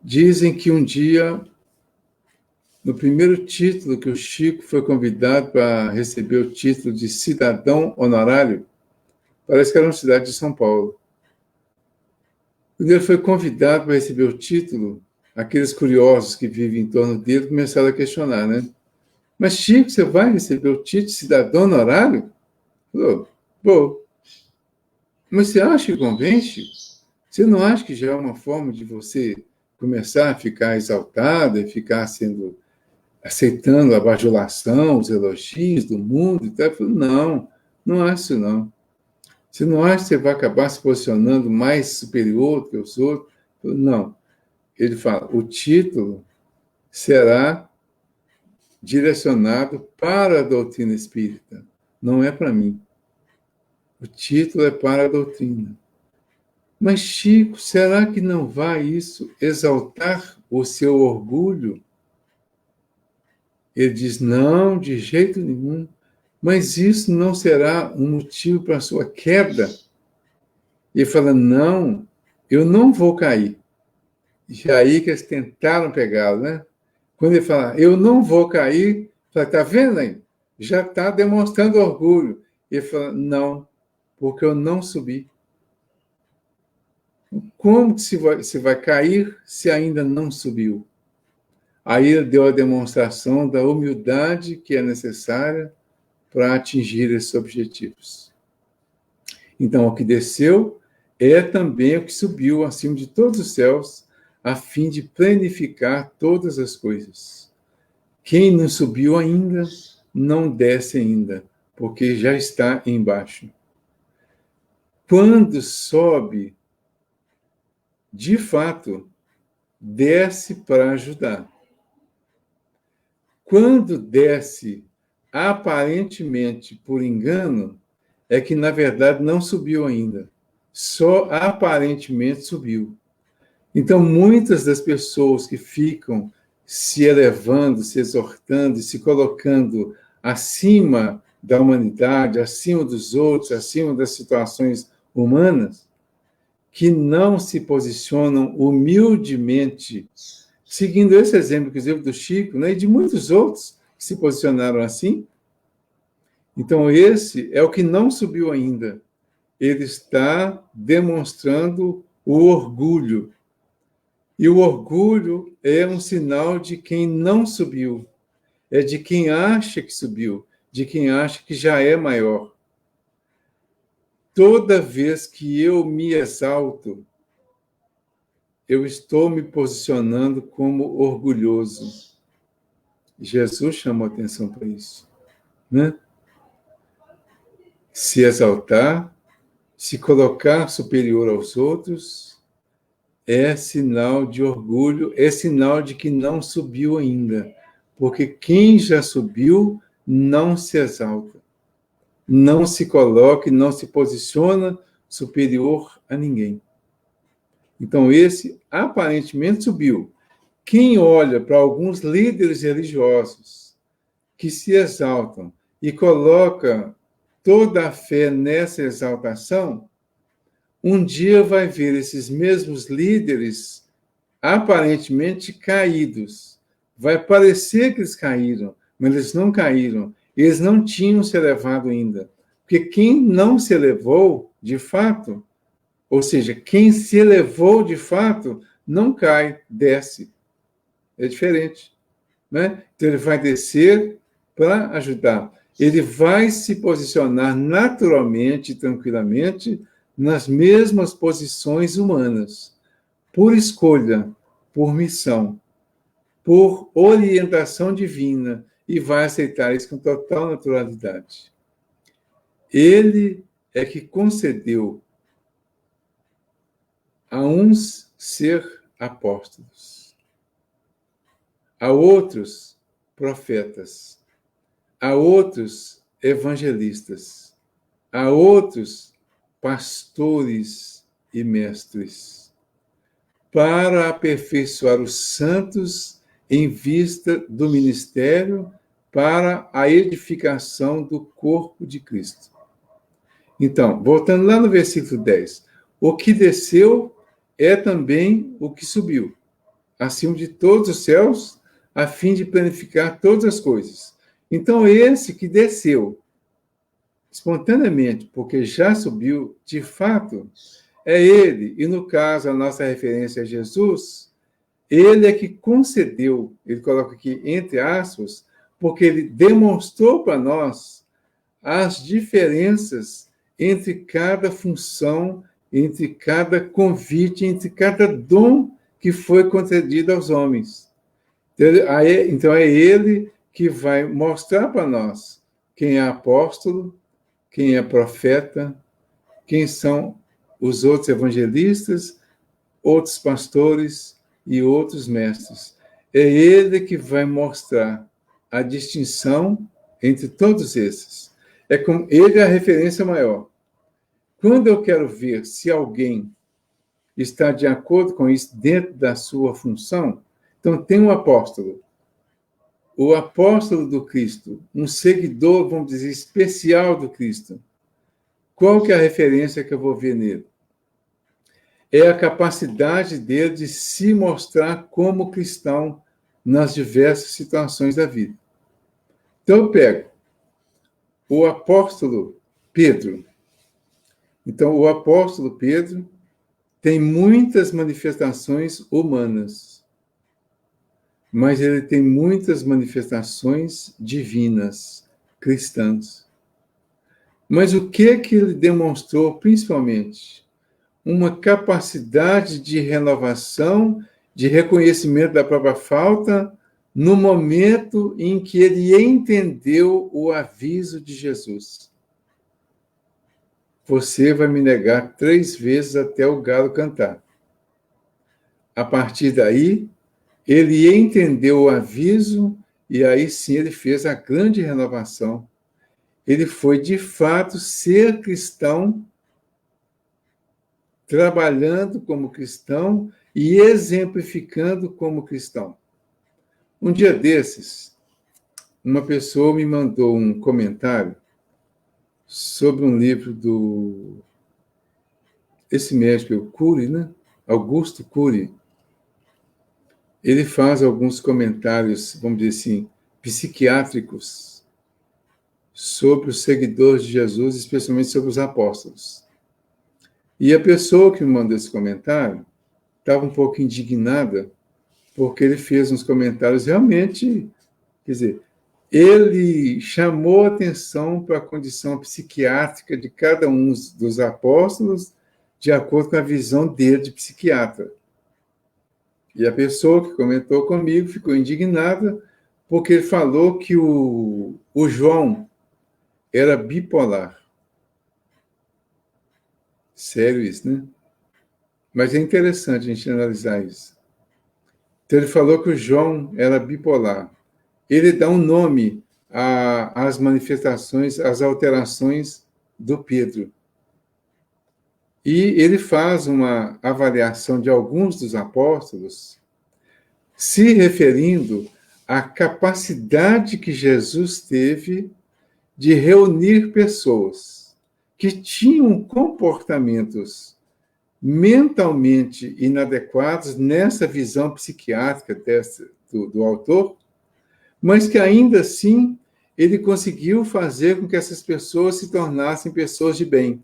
Dizem que um dia, no primeiro título que o Chico foi convidado para receber o título de cidadão honorário, parece que era uma cidade de São Paulo. Quando ele foi convidado para receber o título, aqueles curiosos que vivem em torno dele começaram a questionar, né? Mas, Chico, você vai receber o título de cidadão honorário? Falou, vou. Mas você acha que convém, Chico? Você não acha que já é uma forma de você começar a ficar exaltado e ficar aceitando a bajulação, os elogios do mundo e tal? Eu falei, não, não acho isso não. Você não acha que você vai acabar se posicionando mais superior do que os outros? Eu falei, não. Ele fala, o título será direcionado para a doutrina espírita, não é para mim. O título é para a doutrina. Mas, Chico, será que não vai isso exaltar o seu orgulho? Ele diz, não, de jeito nenhum. Mas isso não será um motivo para a sua queda? Ele fala, não, eu não vou cair. Já aí que eles tentaram pegá-lo, né? Quando ele fala, eu não vou cair, fala, tá vendo aí? Já está demonstrando orgulho. Ele fala, não, porque eu não subi. Como que se vai cair se ainda não subiu? Aí ele deu a demonstração da humildade que é necessária para atingir esses objetivos. Então, o que desceu é também o que subiu acima de todos os céus, a fim de planificar todas as coisas. Quem não subiu ainda, não desce ainda, porque já está embaixo. Quando sobe, de fato, desce para ajudar. Quando desce, aparentemente por engano, é que, na verdade, não subiu ainda. Só aparentemente subiu. Então, muitas das pessoas que ficam se elevando, se exortando, se colocando acima da humanidade, acima dos outros, acima das situações humanas, que não se posicionam humildemente, seguindo esse exemplo, inclusive, do Chico, né, e de muitos outros que se posicionaram assim. Então, esse é o que não subiu ainda. Ele está demonstrando o orgulho. E o orgulho é um sinal de quem não subiu, é de quem acha que subiu, de quem acha que já é maior. Toda vez que eu me exalto, eu estou me posicionando como orgulhoso. Jesus chamou atenção para isso, né? Se exaltar, se colocar superior aos outros, é sinal de orgulho, é sinal de que não subiu ainda. Porque quem já subiu não se exalta, não se coloca e não se posiciona superior a ninguém. Então, esse aparentemente subiu. Quem olha para alguns líderes religiosos que se exaltam e coloca toda a fé nessa exaltação, um dia vai ver esses mesmos líderes aparentemente caídos. Vai parecer que eles caíram, mas eles não caíram. Eles não tinham se elevado ainda. Porque quem não se elevou, de fato, ou seja, quem se elevou de fato, não cai, desce. É diferente, né? Então ele vai descer para ajudar. Ele vai se posicionar naturalmente, tranquilamente, nas mesmas posições humanas, por escolha, por missão, por orientação divina, e vai aceitar isso com total naturalidade. Ele é que concedeu a uns ser apóstolos, a outros profetas, a outros evangelistas, a outros pastores e mestres, para aperfeiçoar os santos em vista do ministério para a edificação do corpo de Cristo. Então, voltando lá no versículo 10, o que desceu é também o que subiu, acima de todos os céus, a fim de planificar todas as coisas. Então, esse que desceu espontaneamente, porque já subiu, de fato, é ele. E, no caso, a nossa referência é Jesus, ele é que concedeu, ele coloca aqui entre aspas, porque ele demonstrou para nós as diferenças entre cada função, entre cada convite, entre cada dom que foi concedido aos homens. Então é ele que vai mostrar para nós quem é apóstolo, quem é profeta, quem são os outros evangelistas, outros pastores e outros mestres. É ele que vai mostrar a distinção entre todos esses. É como ele é a referência maior. Quando eu quero ver se alguém está de acordo com isso dentro da sua função, então tem um apóstolo. O apóstolo do Cristo, um seguidor, vamos dizer, especial do Cristo. Qual que é a referência que eu vou ver nele? É a capacidade dele de se mostrar como cristão nas diversas situações da vida. Então, eu pego o apóstolo Pedro. Então, o apóstolo Pedro tem muitas manifestações humanas. mas ele tem muitas manifestações divinas, cristãs. Mas o que ele demonstrou, principalmente? Uma capacidade de renovação, de reconhecimento da própria falta, no momento em que ele entendeu o aviso de Jesus. Você vai me negar 3 vezes até o galo cantar. A partir daí, ele entendeu o aviso e aí sim ele fez a grande renovação. Ele foi, de fato, ser cristão, trabalhando como cristão e exemplificando como cristão. Um dia desses, uma pessoa me mandou um comentário sobre um livro esse médico, o Cury, né? Augusto Cury. Ele faz alguns comentários, vamos dizer assim, psiquiátricos sobre os seguidores de Jesus, especialmente sobre os apóstolos. E a pessoa que me mandou esse comentário estava um pouco indignada, porque ele fez uns comentários realmente, quer dizer, ele chamou atenção para a condição psiquiátrica de cada um dos apóstolos, de acordo com a visão dele de psiquiatra. E a pessoa que comentou comigo ficou indignada, porque ele falou que o João era bipolar. Sério isso, né? Mas é interessante a gente analisar isso. Então, ele falou que o João era bipolar. Ele dá um nome às manifestações, às alterações do Pedro. E ele faz uma avaliação de alguns dos apóstolos, se referindo à capacidade que Jesus teve de reunir pessoas que tinham comportamentos mentalmente inadequados nessa visão psiquiátrica do autor, mas que ainda assim ele conseguiu fazer com que essas pessoas se tornassem pessoas de bem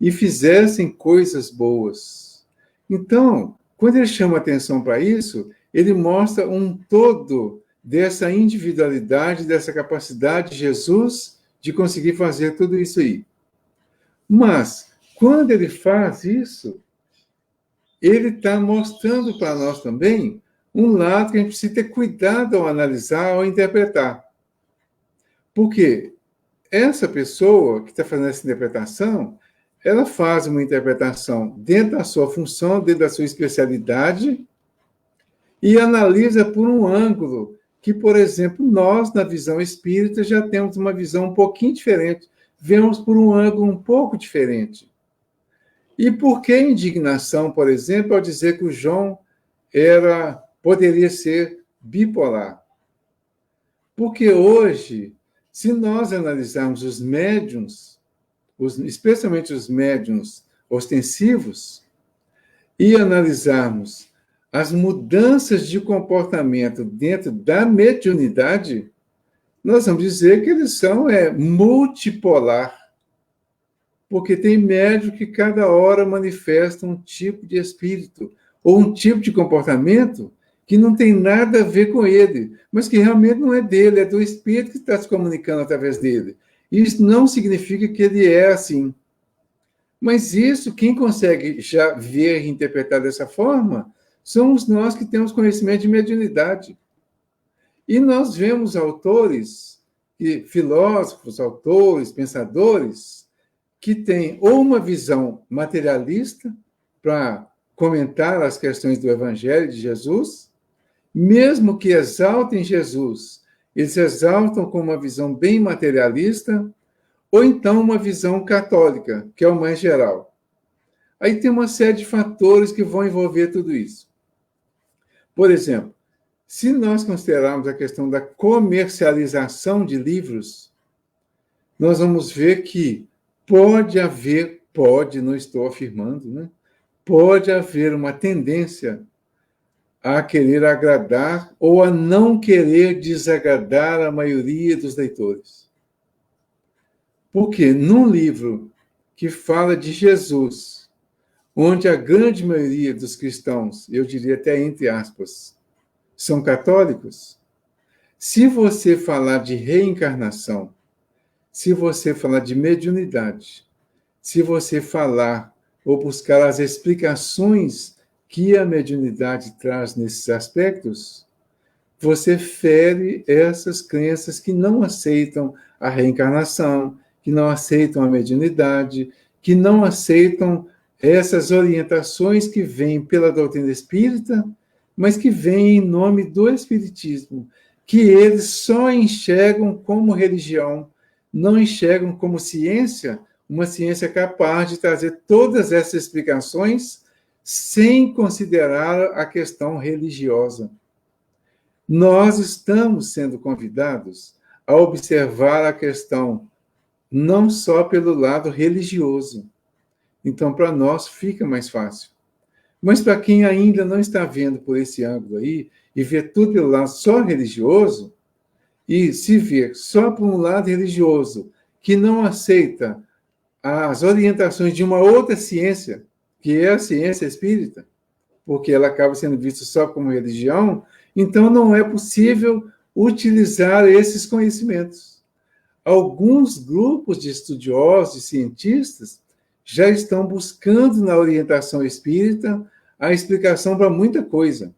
e fizessem coisas boas. Então, quando ele chama atenção para isso, ele mostra um todo dessa individualidade, dessa capacidade de Jesus de conseguir fazer tudo isso aí. Mas, quando ele faz isso, ele está mostrando para nós também um lado que a gente precisa ter cuidado ao analisar, ao interpretar. Porque essa pessoa que está fazendo essa interpretação, ela faz uma interpretação dentro da sua função, dentro da sua especialidade, e analisa por um ângulo que, por exemplo, nós, na visão espírita, já temos uma visão um pouquinho diferente. Vemos por um ângulo um pouco diferente. E por que indignação, por exemplo, ao dizer que o João poderia ser bipolar? Porque hoje, se nós analisarmos os médiuns, especialmente os médiuns ostensivos, e analisarmos as mudanças de comportamento dentro da mediunidade, nós vamos dizer que eles são multipolar. Porque tem médium que cada hora manifesta um tipo de espírito ou um tipo de comportamento que não tem nada a ver com ele, mas que realmente não é dele, é do espírito que está se comunicando através dele. Isso não significa que ele é assim. Mas isso, quem consegue já ver e interpretar dessa forma, somos nós que temos conhecimento de mediunidade. E nós vemos autores, filósofos, autores, pensadores, que têm ou uma visão materialista para comentar as questões do Evangelho de Jesus, mesmo que exaltem Jesus, eles exaltam com uma visão bem materialista, ou então uma visão católica, que é o mais geral. Aí tem uma série de fatores que vão envolver tudo isso. Por exemplo, se nós considerarmos a questão da comercialização de livros, nós vamos ver que não estou afirmando, né? Pode haver uma tendência a querer agradar ou a não querer desagradar a maioria dos leitores. Porque num livro que fala de Jesus, onde a grande maioria dos cristãos, eu diria até entre aspas, são católicos. Se você falar de reencarnação, se você falar de mediunidade, se você falar ou buscar as explicações que a mediunidade traz nesses aspectos, você fere essas crenças que não aceitam a reencarnação, que não aceitam a mediunidade, que não aceitam essas orientações que vêm pela doutrina espírita, mas que vêm em nome do espiritismo, que eles só enxergam como religião, não enxergam como ciência, uma ciência capaz de trazer todas essas explicações sem considerar a questão religiosa. Nós estamos sendo convidados a observar a questão não só pelo lado religioso. Então, para nós, fica mais fácil. Mas para quem ainda não está vendo por esse ângulo aí, e vê tudo pelo lado só religioso, e se vê só por um lado religioso, que não aceita as orientações de uma outra ciência, que é a ciência espírita, porque ela acaba sendo vista só como religião, então não é possível utilizar esses conhecimentos. Alguns grupos de estudiosos e cientistas já estão buscando na orientação espírita a explicação para muita coisa.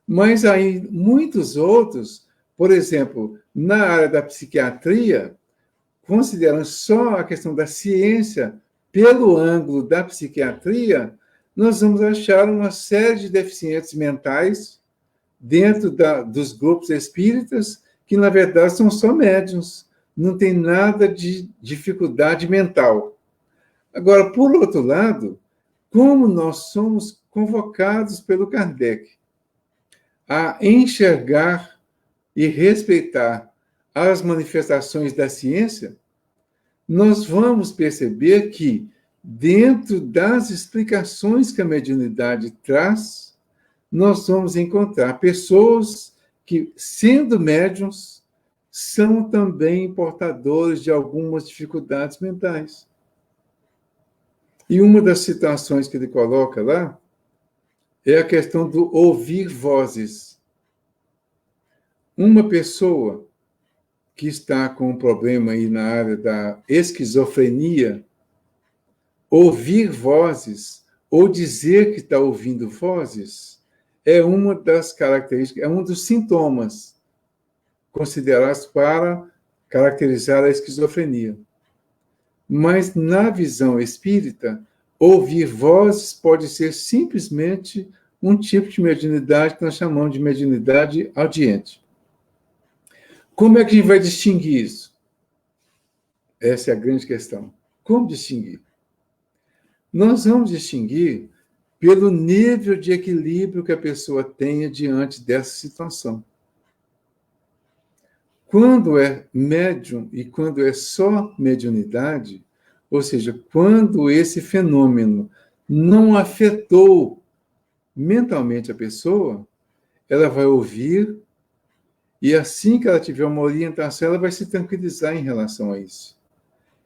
Mas aí muitos outros, por exemplo, na área da psiquiatria, considerando só a questão da ciência pelo ângulo da psiquiatria, nós vamos achar uma série de deficientes mentais dentro dos grupos espíritas que, na verdade, são só médiuns, não tem nada de dificuldade mental. Agora, por outro lado, como nós somos convocados pelo Kardec a enxergar e respeitar as manifestações da ciência, nós vamos perceber que, dentro das explicações que a mediunidade traz, nós vamos encontrar pessoas que, sendo médiuns, são também portadores de algumas dificuldades mentais. E uma das situações que ele coloca lá é a questão do ouvir vozes. Uma pessoa que está com um problema aí na área da esquizofrenia, ouvir vozes ou dizer que está ouvindo vozes é uma das características, é um dos sintomas considerados para caracterizar a esquizofrenia. Mas, na visão espírita, ouvir vozes pode ser simplesmente um tipo de mediunidade que nós chamamos de mediunidade audiente. Como é que a gente vai distinguir isso? Essa é a grande questão. Como distinguir? Nós vamos distinguir pelo nível de equilíbrio que a pessoa tenha diante dessa situação. Quando é médium e quando é só mediunidade, ou seja, quando esse fenômeno não afetou mentalmente a pessoa, ela vai ouvir e assim que ela tiver uma orientação, ela vai se tranquilizar em relação a isso.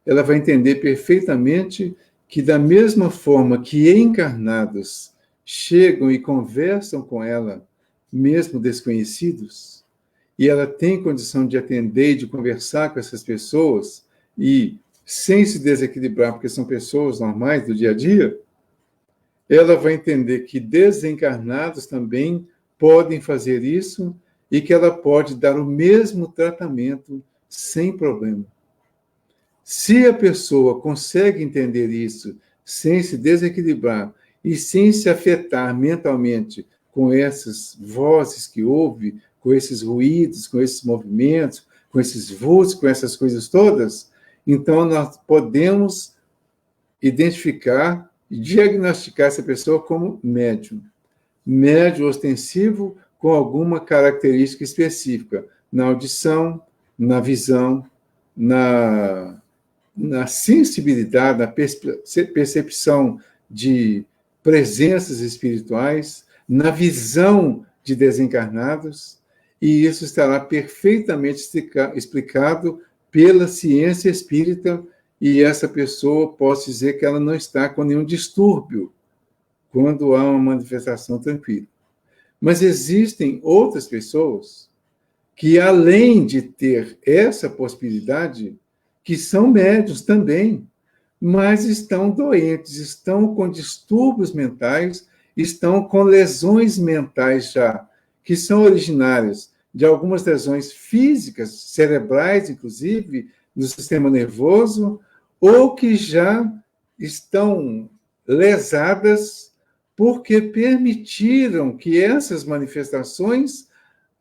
Ela vai entender perfeitamente que, da mesma forma que encarnados chegam e conversam com ela, mesmo desconhecidos, e ela tem condição de atender e de conversar com essas pessoas, e sem se desequilibrar, porque são pessoas normais do dia a dia, ela vai entender que desencarnados também podem fazer isso e que ela pode dar o mesmo tratamento sem problema. Se a pessoa consegue entender isso sem se desequilibrar e sem se afetar mentalmente com essas vozes que ouve, com esses ruídos, com esses movimentos, com esses vultos, com essas coisas todas, então nós podemos identificar e diagnosticar essa pessoa como médium. Médium ostensivo com alguma característica específica, na audição, na visão, na sensibilidade, na percepção de presenças espirituais, na visão de desencarnados, e isso estará perfeitamente explicado pela ciência espírita, e essa pessoa, posso dizer que ela não está com nenhum distúrbio quando há uma manifestação tranquila. Mas existem outras pessoas que, além de ter essa possibilidade, que são médiuns também, mas estão doentes, estão com distúrbios mentais, estão com lesões mentais já, que são originárias de algumas lesões físicas, cerebrais, inclusive, no sistema nervoso, ou que já estão lesadas porque permitiram que essas manifestações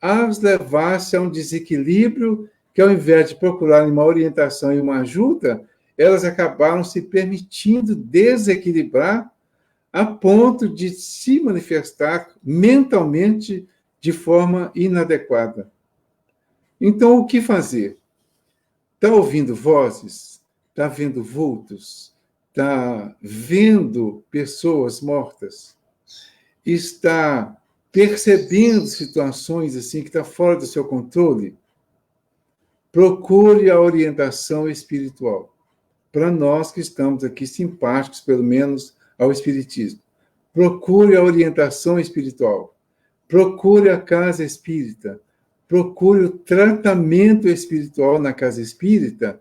as levassem a um desequilíbrio que, ao invés de procurarem uma orientação e uma ajuda, elas acabaram se permitindo desequilibrar a ponto de se manifestar mentalmente de forma inadequada. Então, o que fazer? Está ouvindo vozes? Está vendo vultos? Está vendo pessoas mortas? Está percebendo situações assim que está fora do seu controle? Procure a orientação espiritual. Para nós que estamos aqui simpáticos, pelo menos, ao Espiritismo. Procure a orientação espiritual. Procure a casa espírita. Procure o tratamento espiritual na casa espírita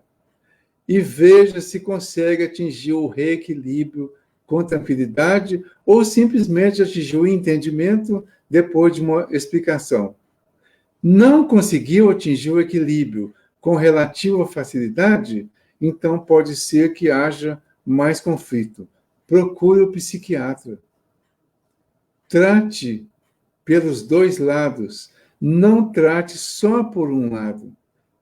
e veja se consegue atingir o reequilíbrio com tranquilidade ou simplesmente atingir o entendimento depois de uma explicação. Não conseguiu atingir o equilíbrio com relativa facilidade, então pode ser que haja mais conflito. Procure o psiquiatra. Trate pelos dois lados. Não trate só por um lado.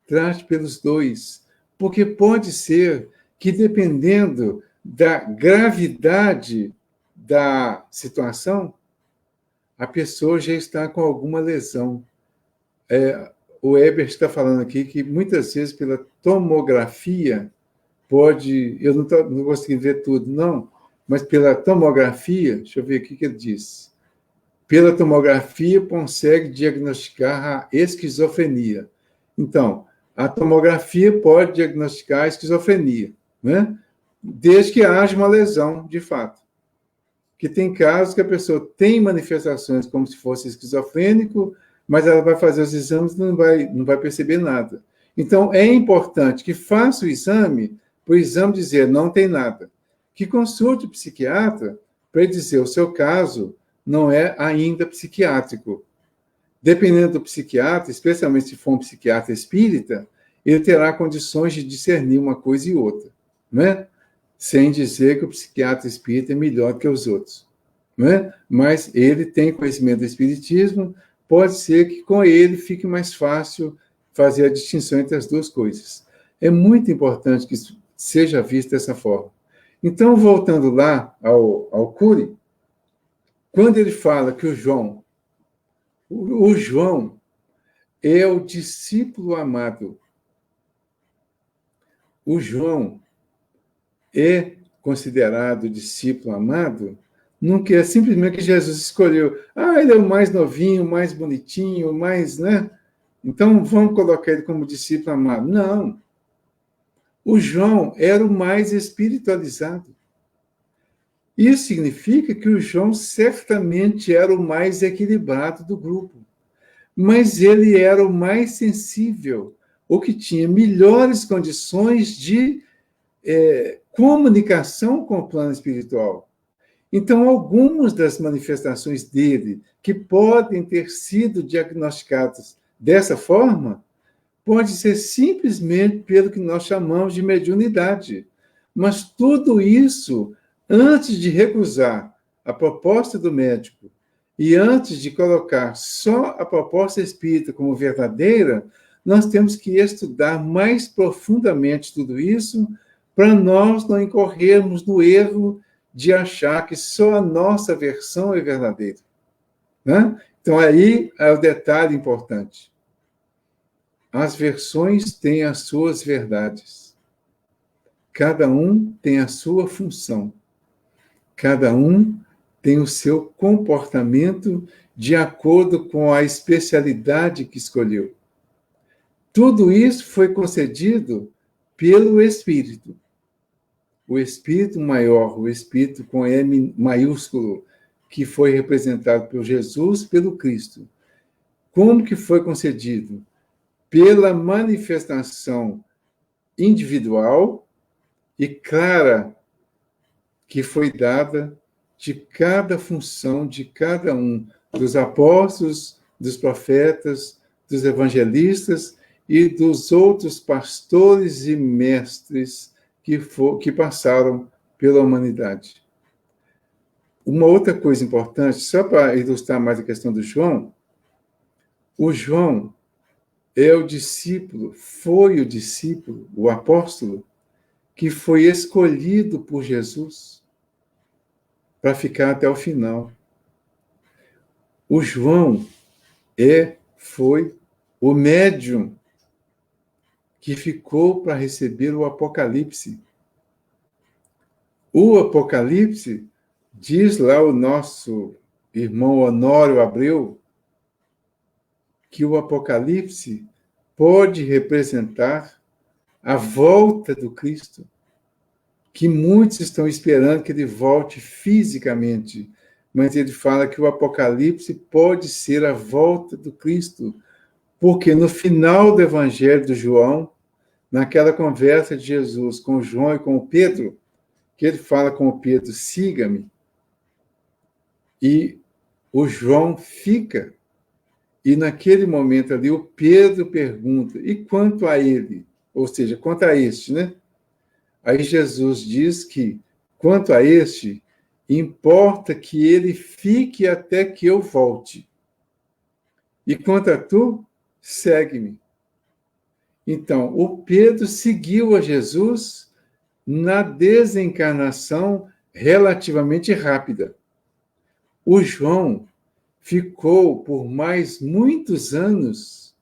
Trate pelos dois. Porque pode ser que, dependendo da gravidade da situação, a pessoa já está com alguma lesão. O Ebert está falando aqui que, muitas vezes, pela tomografia, pode... Eu não consegui ver tudo, não, mas pela tomografia, deixa eu ver o que ele disse. Pela tomografia, consegue diagnosticar a esquizofrenia. Então, a tomografia pode diagnosticar a esquizofrenia, né? Desde que haja uma lesão, de fato. Que tem casos que a pessoa tem manifestações como se fosse esquizofrênico, mas ela vai fazer os exames e não vai perceber nada. Então, é importante que faça o exame, para o exame dizer não tem nada. Que consulte o psiquiatra para ele dizer o seu caso não é ainda psiquiátrico. Dependendo do psiquiatra, especialmente se for um psiquiatra espírita, ele terá condições de discernir uma coisa e outra, né? Sem dizer que o psiquiatra espírita é melhor que os outros, né? Mas ele tem conhecimento do espiritismo, pode ser que com ele fique mais fácil fazer a distinção entre as duas coisas. É muito importante que isso seja visto dessa forma. Então, voltando lá ao Cury, quando ele fala que o João é o discípulo amado. O João é considerado discípulo amado, não quer simplesmente que Jesus escolheu. Ele é o mais novinho, o mais bonitinho, o mais, né? Então vamos colocar ele como discípulo amado. Não. O João era o mais espiritualizado. Isso significa que o João certamente era o mais equilibrado do grupo. Mas ele era o mais sensível, o que tinha melhores condições de comunicação com o plano espiritual. Então, algumas das manifestações dele, que podem ter sido diagnosticadas dessa forma, pode ser simplesmente pelo que nós chamamos de mediunidade. Mas tudo isso, antes de recusar a proposta do médico e antes de colocar só a proposta espírita como verdadeira, nós temos que estudar mais profundamente tudo isso para nós não incorrermos no erro de achar que só a nossa versão é verdadeira, né? Então, aí é o detalhe importante. As versões têm as suas verdades. Cada um tem a sua função. Cada um tem o seu comportamento de acordo com a especialidade que escolheu. Tudo isso foi concedido pelo Espírito. O Espírito maior, o Espírito com M maiúsculo, que foi representado por Jesus, pelo Cristo. Como que foi concedido? Pela manifestação individual e clara que foi dada de cada função de cada um, dos apóstolos, dos profetas, dos evangelistas e dos outros pastores e mestres que passaram pela humanidade. Uma outra coisa importante, só para ilustrar mais a questão do João, o João é o discípulo, foi o discípulo, o apóstolo, que foi escolhido por Jesus para ficar até o final. O João foi o médium que ficou para receber o Apocalipse. O Apocalipse, diz lá o nosso irmão Honório Abreu, que o Apocalipse pode representar a volta do Cristo, que muitos estão esperando que ele volte fisicamente, mas ele fala que o Apocalipse pode ser a volta do Cristo, porque no final do Evangelho de João, naquela conversa de Jesus com João e com o Pedro, que ele fala com o Pedro, siga-me, e o João fica, e naquele momento ali o Pedro pergunta, e quanto a ele? Ou seja, quanto a este, né? Aí Jesus diz que, quanto a este, importa que ele fique até que eu volte. E quanto a tu, segue-me. Então, o Pedro seguiu a Jesus na desencarnação relativamente rápida. O João ficou por mais muitos anos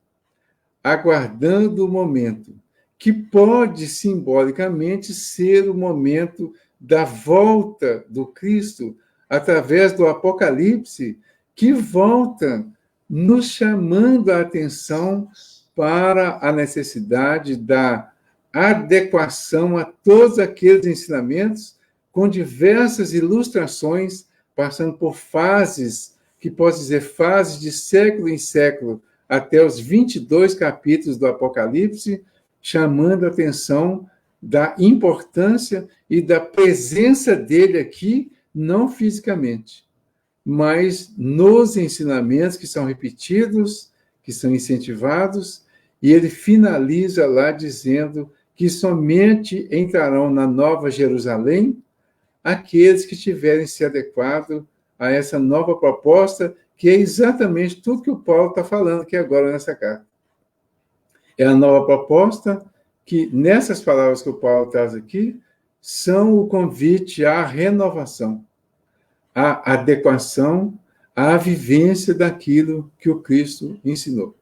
aguardando o momento, que pode simbolicamente ser o momento da volta do Cristo através do Apocalipse, que volta nos chamando a atenção para a necessidade da adequação a todos aqueles ensinamentos, com diversas ilustrações, passando por fases, que posso dizer fases de século em século, até os 22 capítulos do Apocalipse, chamando a atenção da importância e da presença dele aqui, não fisicamente, mas nos ensinamentos que são repetidos, que são incentivados, e ele finaliza lá dizendo que somente entrarão na Nova Jerusalém aqueles que tiverem se adequado a essa nova proposta, que é exatamente tudo que o Paulo está falando aqui agora nessa carta. É a nova proposta que, nessas palavras que o Paulo traz aqui, são o convite à renovação, à adequação, à vivência daquilo que o Cristo ensinou.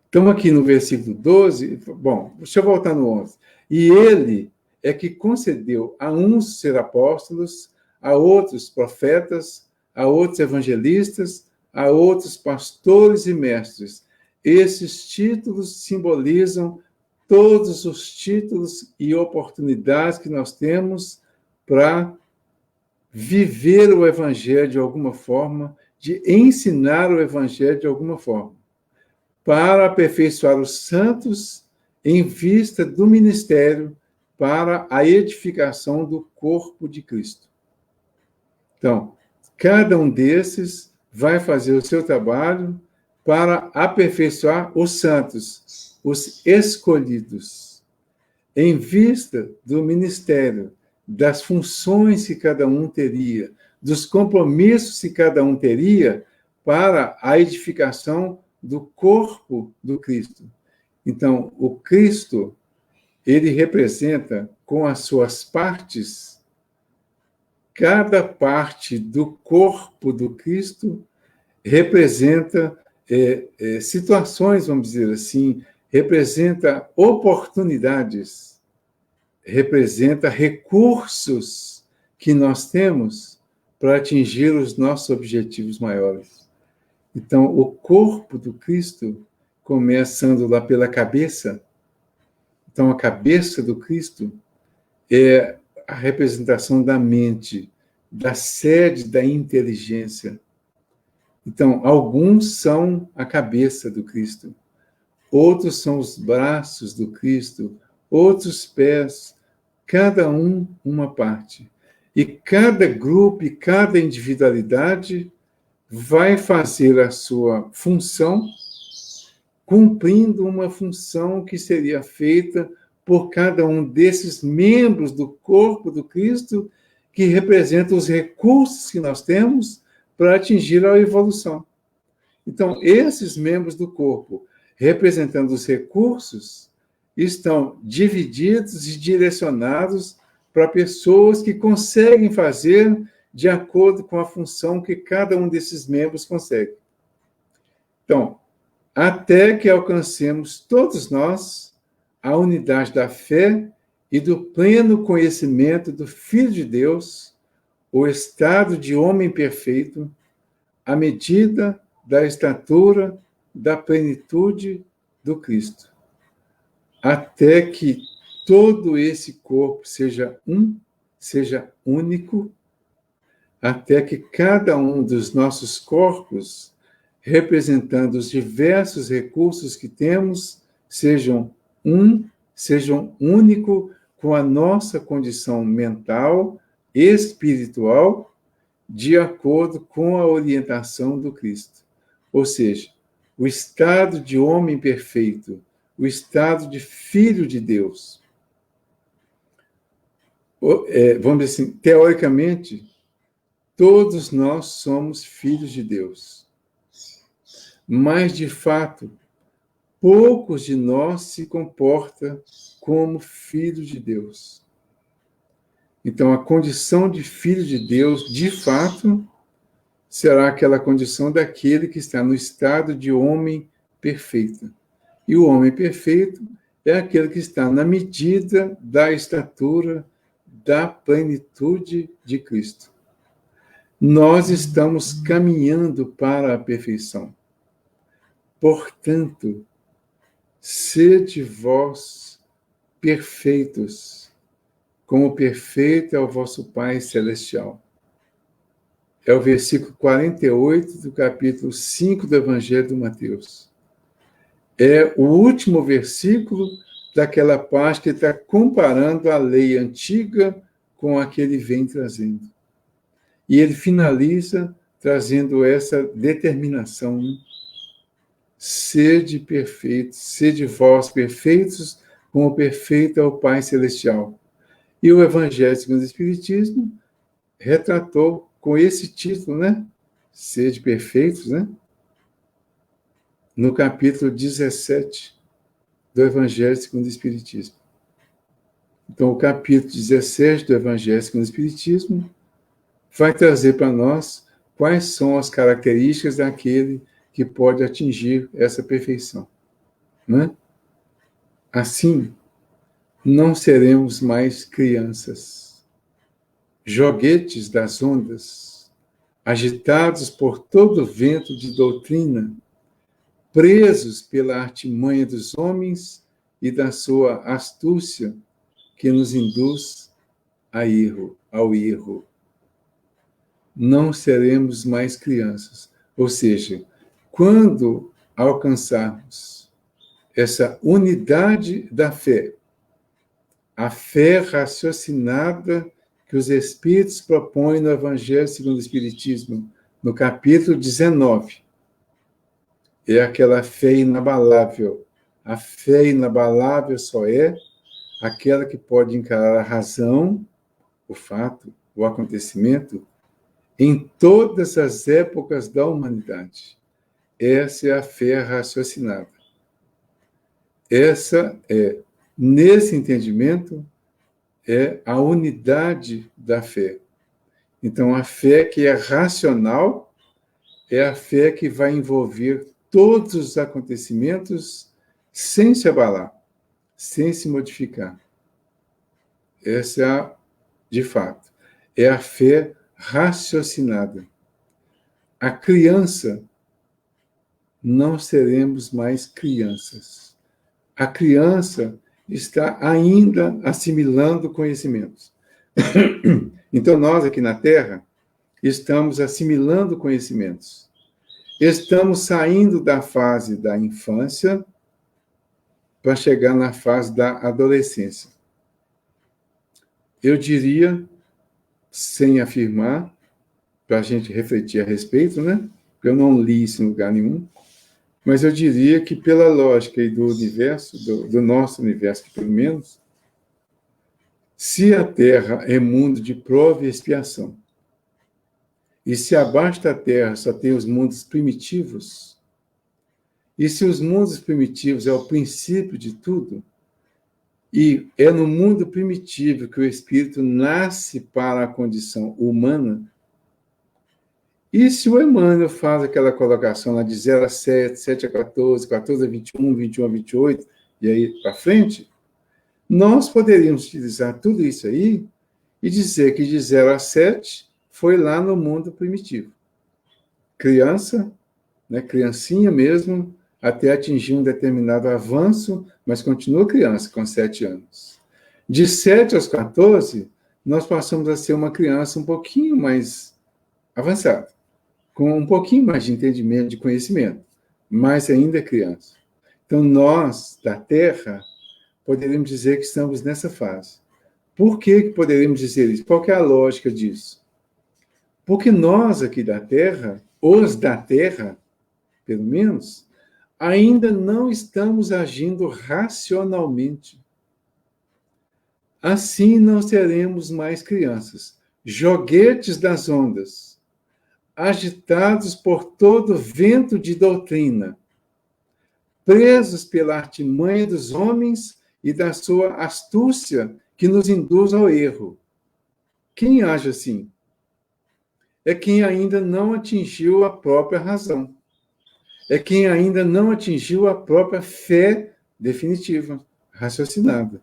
Estamos aqui no versículo 12, bom, deixa eu voltar no 11. E ele é que concedeu a uns ser apóstolos, a outros profetas, a outros evangelistas, a outros pastores e mestres. Esses títulos simbolizam todos os títulos e oportunidades que nós temos para viver o evangelho de alguma forma, de ensinar o evangelho de alguma forma, para aperfeiçoar os santos em vista do ministério para a edificação do corpo de Cristo. Então, cada um desses vai fazer o seu trabalho para aperfeiçoar os santos, os escolhidos, em vista do ministério, das funções que cada um teria, dos compromissos que cada um teria para a edificação do corpo do Cristo. Então, o Cristo, ele representa com as suas partes, cada parte do corpo do Cristo representa situações, vamos dizer assim, representa oportunidades, representa recursos que nós temos para atingir os nossos objetivos maiores. Então, o corpo do Cristo, começando lá pela cabeça, então a cabeça do Cristo é a representação da mente, da sede da inteligência. Então, alguns são a cabeça do Cristo, outros são os braços do Cristo, outros pés, cada um uma parte. E cada grupo e cada individualidade vai fazer a sua função, cumprindo uma função que seria feita por cada um desses membros do corpo do Cristo, que representam os recursos que nós temos para atingir a evolução. Então, esses membros do corpo, representando os recursos, estão divididos e direcionados para pessoas que conseguem fazer de acordo com a função que cada um desses membros consegue. Então, até que alcancemos todos nós a unidade da fé e do pleno conhecimento do Filho de Deus, o estado de homem perfeito, à medida da estatura da plenitude do Cristo, até que todo esse corpo seja único, até que cada um dos nossos corpos, representando os diversos recursos que temos, sejam único com a nossa condição mental, espiritual, de acordo com a orientação do Cristo. Ou seja, o estado de homem perfeito, o estado de filho de Deus. Vamos dizer assim, teoricamente, todos nós somos filhos de Deus. Mas, de fato, poucos de nós se comportam como filhos de Deus. Então, a condição de filho de Deus, de fato, será aquela condição daquele que está no estado de homem perfeito. E o homem perfeito é aquele que está na medida da estatura da plenitude de Cristo. Nós estamos caminhando para a perfeição. Portanto, sede vós perfeitos, como perfeito é o vosso Pai Celestial. É o versículo 48 do capítulo 5 do Evangelho de Mateus. É o último versículo daquela parte que está comparando a lei antiga com a que ele vem trazendo. E ele finaliza trazendo essa determinação. Sede perfeitos, sede vós perfeitos, como perfeito é o Pai Celestial. E o Evangelho segundo o Espiritismo retratou com esse título, né? Sede perfeitos, né? No capítulo 17 do Evangelho segundo o Espiritismo. Então, o capítulo 17 do Evangelho segundo o Espiritismo vai trazer para nós quais são as características daquele que pode atingir essa perfeição. Né? Assim, não seremos mais crianças, joguetes das ondas, agitados por todo vento de doutrina, presos pela artimanha dos homens e da sua astúcia que nos induz ao erro. Não seremos mais crianças. Ou seja, quando alcançarmos essa unidade da fé, a fé raciocinada que os Espíritos propõem no Evangelho segundo o Espiritismo, no capítulo 19, é aquela fé inabalável. A fé inabalável só é aquela que pode encarar a razão, o fato, o acontecimento, em todas as épocas da humanidade. Essa é a fé raciocinada. Nesse entendimento, é a unidade da fé. Então, a fé que é racional é a fé que vai envolver todos os acontecimentos sem se abalar, sem se modificar. Essa, de fato, é a fé raciocinada. A criança, não seremos mais crianças. A criança está ainda assimilando conhecimentos. Então, nós aqui na Terra estamos assimilando conhecimentos. Estamos saindo da fase da infância para chegar na fase da adolescência. Eu diria, sem afirmar, para a gente refletir a respeito, né? Porque eu não li isso em lugar nenhum, mas eu diria que, pela lógica do universo, do nosso universo, que pelo menos, se a Terra é mundo de prova e expiação, e se abaixo da Terra só tem os mundos primitivos, e se os mundos primitivos é o princípio de tudo, e é no mundo primitivo que o espírito nasce para a condição humana, e se o Emmanuel faz aquela colocação lá de 0 a 7, 7 a 14, 14 a 21, 21 a 28, e aí para frente, nós poderíamos utilizar tudo isso aí e dizer que de 0 a 7 foi lá no mundo primitivo. Criança, né, criancinha mesmo, até atingir um determinado avanço, mas continua criança, com 7 anos. De 7 aos 14, nós passamos a ser uma criança um pouquinho mais avançada, com um pouquinho mais de entendimento, de conhecimento, mas ainda é criança. Então, nós, da Terra, poderíamos dizer que estamos nessa fase. Por que poderíamos dizer isso? Qual que é a lógica disso? Porque nós aqui da Terra, os da Terra, pelo menos, ainda não estamos agindo racionalmente. Assim não seremos mais crianças, joguetes das ondas, agitados por todo vento de doutrina, presos pela artimanha dos homens e da sua astúcia que nos induz ao erro. Quem age assim? É quem ainda não atingiu a própria razão. É quem ainda não atingiu a própria fé definitiva, raciocinada.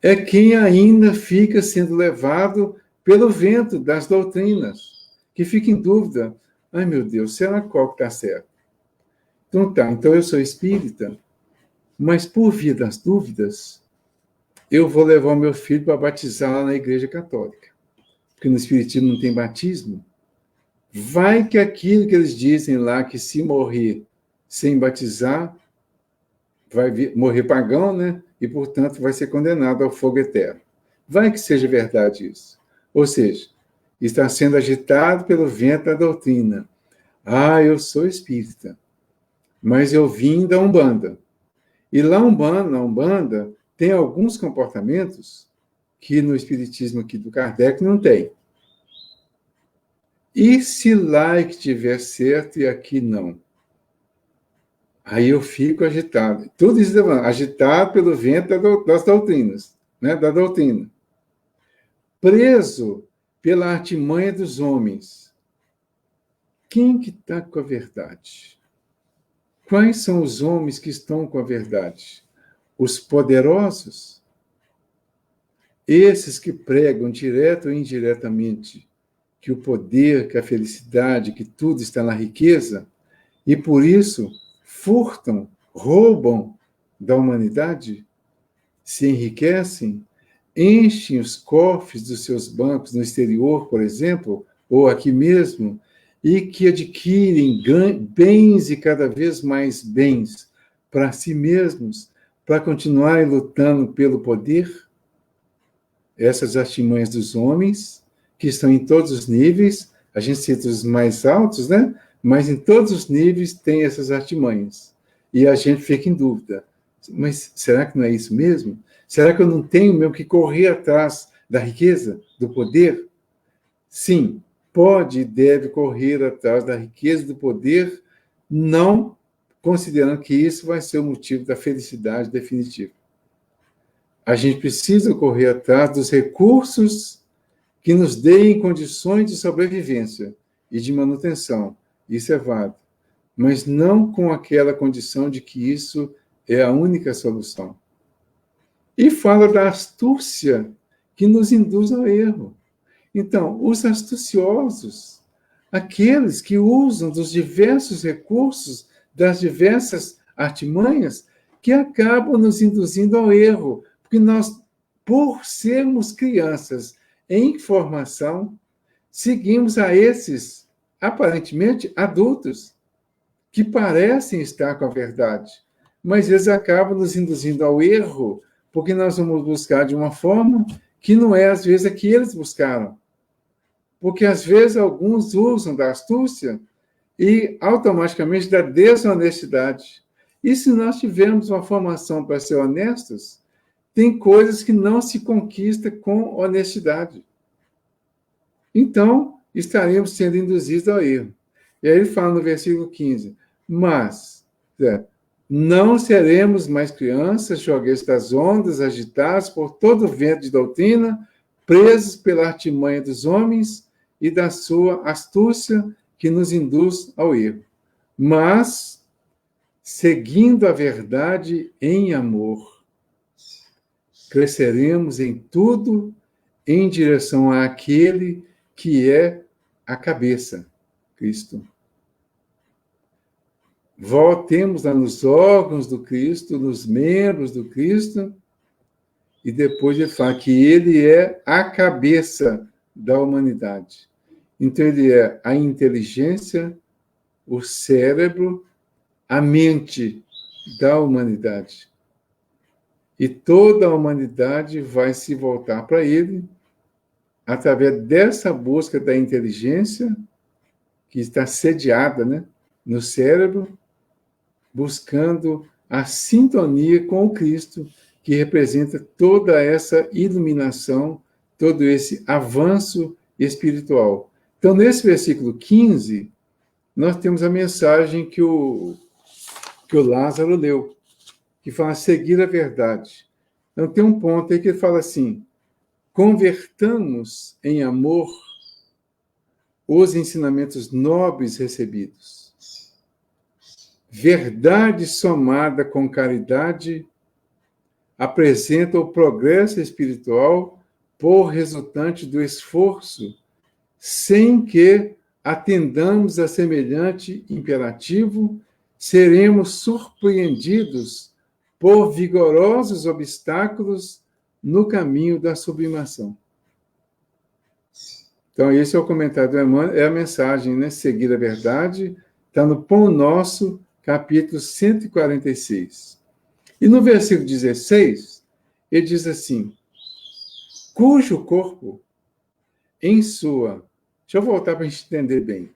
É quem ainda fica sendo levado pelo vento das doutrinas, que fica em dúvida. Ai, meu Deus, será qual que está certo? Então eu sou espírita, mas por via das dúvidas, eu vou levar o meu filho para batizar lá na Igreja Católica. Porque no Espiritismo não tem batismo. Vai que aquilo que eles dizem lá, que se morrer sem batizar, vai morrer pagão, né? E, portanto, vai ser condenado ao fogo eterno. Vai que seja verdade isso. Ou seja, está sendo agitado pelo vento da doutrina. Ah, eu sou espírita, mas eu vim da Umbanda. E lá na Umbanda, tem alguns comportamentos que no espiritismo aqui do Kardec não tem. E se lá é que tiver certo e aqui não? Aí eu fico agitado. Tudo isso agitado pelo vento das doutrinas, né? Da doutrina. Preso pela artimanha dos homens. Quem que está com a verdade? Quais são os homens que estão com a verdade? Os poderosos? Esses que pregam, direto ou indiretamente, que o poder, que a felicidade, que tudo está na riqueza, e por isso furtam, roubam da humanidade, se enriquecem, enchem os cofres dos seus bancos no exterior, por exemplo, ou aqui mesmo, e que adquirem bens e cada vez mais bens para si mesmos, para continuarem lutando pelo poder. Essas artimanhas dos homens, que estão em todos os níveis, a gente cita os mais altos, né? Mas em todos os níveis tem essas artimanhas. E a gente fica em dúvida. Mas será que não é isso mesmo? Será que eu não tenho mesmo que correr atrás da riqueza, do poder? Sim, pode e deve correr atrás da riqueza e do poder, não considerando que isso vai ser o motivo da felicidade definitiva. A gente precisa correr atrás dos recursos que nos deem condições de sobrevivência e de manutenção. Isso é válido. Mas não com aquela condição de que isso é a única solução. E fala da astúcia que nos induz ao erro. Então, os astuciosos, aqueles que usam dos diversos recursos, das diversas artimanhas, que acabam nos induzindo ao erro. Porque nós, por sermos crianças, em formação, seguimos a esses, aparentemente, adultos, que parecem estar com a verdade, mas eles acabam nos induzindo ao erro, porque nós vamos buscar de uma forma que não é, às vezes, a que eles buscaram. Porque, às vezes, alguns usam da astúcia e, automaticamente, da desonestidade. E se nós tivermos uma formação para ser honestos, tem coisas que não se conquista com honestidade. Então, estaremos sendo induzidos ao erro. E aí ele fala no versículo 15, mas não seremos mais crianças, jogueis das ondas, agitados por todo o vento de doutrina, presos pela artimanha dos homens e da sua astúcia que nos induz ao erro. Mas, seguindo a verdade em amor, cresceremos em tudo em direção àquele que é a cabeça, Cristo. Voltemos nos órgãos do Cristo, nos membros do Cristo, e depois ele fala que ele é a cabeça da humanidade. Então ele é a inteligência, o cérebro, a mente da humanidade. E toda a humanidade vai se voltar para ele através dessa busca da inteligência, que está sediada, né, no cérebro, buscando a sintonia com o Cristo, que representa toda essa iluminação, todo esse avanço espiritual. Então, nesse versículo 15, nós temos a mensagem que o Lázaro leu, que fala seguir a verdade. Então, tem um ponto aí que ele fala assim, convertamos em amor os ensinamentos nobres recebidos. Verdade somada com caridade apresenta o progresso espiritual por resultante do esforço, sem que atendamos a semelhante imperativo, seremos surpreendidos por vigorosos obstáculos no caminho da sublimação. Então, esse é o comentário do Emmanuel, é a mensagem, né? Seguir a verdade, está no Pão Nosso, capítulo 146. E no versículo 16, ele diz assim, cujo corpo, em sua... Deixa eu voltar para a gente entender bem.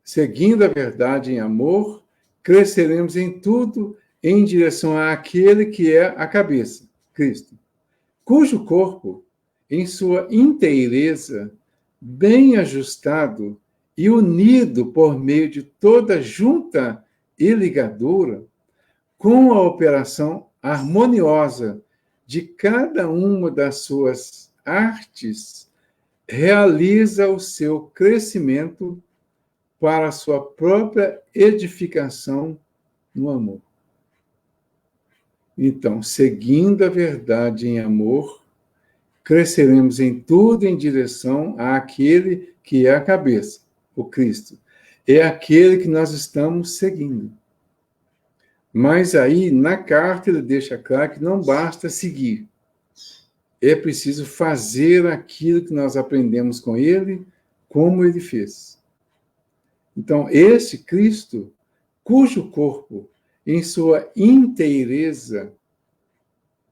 Seguindo a verdade em amor, cresceremos em tudo em direção àquele que é a cabeça, Cristo, cujo corpo, em sua inteireza, bem ajustado e unido por meio de toda junta e ligadura, com a operação harmoniosa de cada uma das suas artes, realiza o seu crescimento para a sua própria edificação no amor. Então, seguindo a verdade em amor, cresceremos em tudo em direção àquele que é a cabeça, o Cristo. É aquele que nós estamos seguindo. Mas aí, na carta, ele deixa claro que não basta seguir. É preciso fazer aquilo que nós aprendemos com ele, como ele fez. Então, esse Cristo, cujo corpo, em sua inteireza,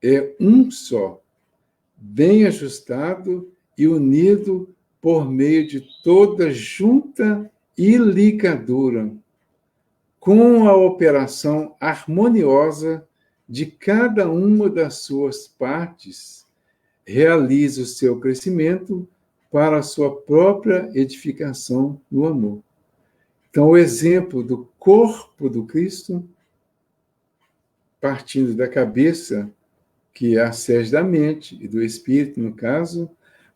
é um só, bem ajustado e unido por meio de toda junta e ligadura, com a operação harmoniosa de cada uma das suas partes, realiza o seu crescimento para a sua própria edificação no amor. Então, o exemplo do corpo do Cristo, partindo da cabeça, que é a sede da mente e do espírito, no caso,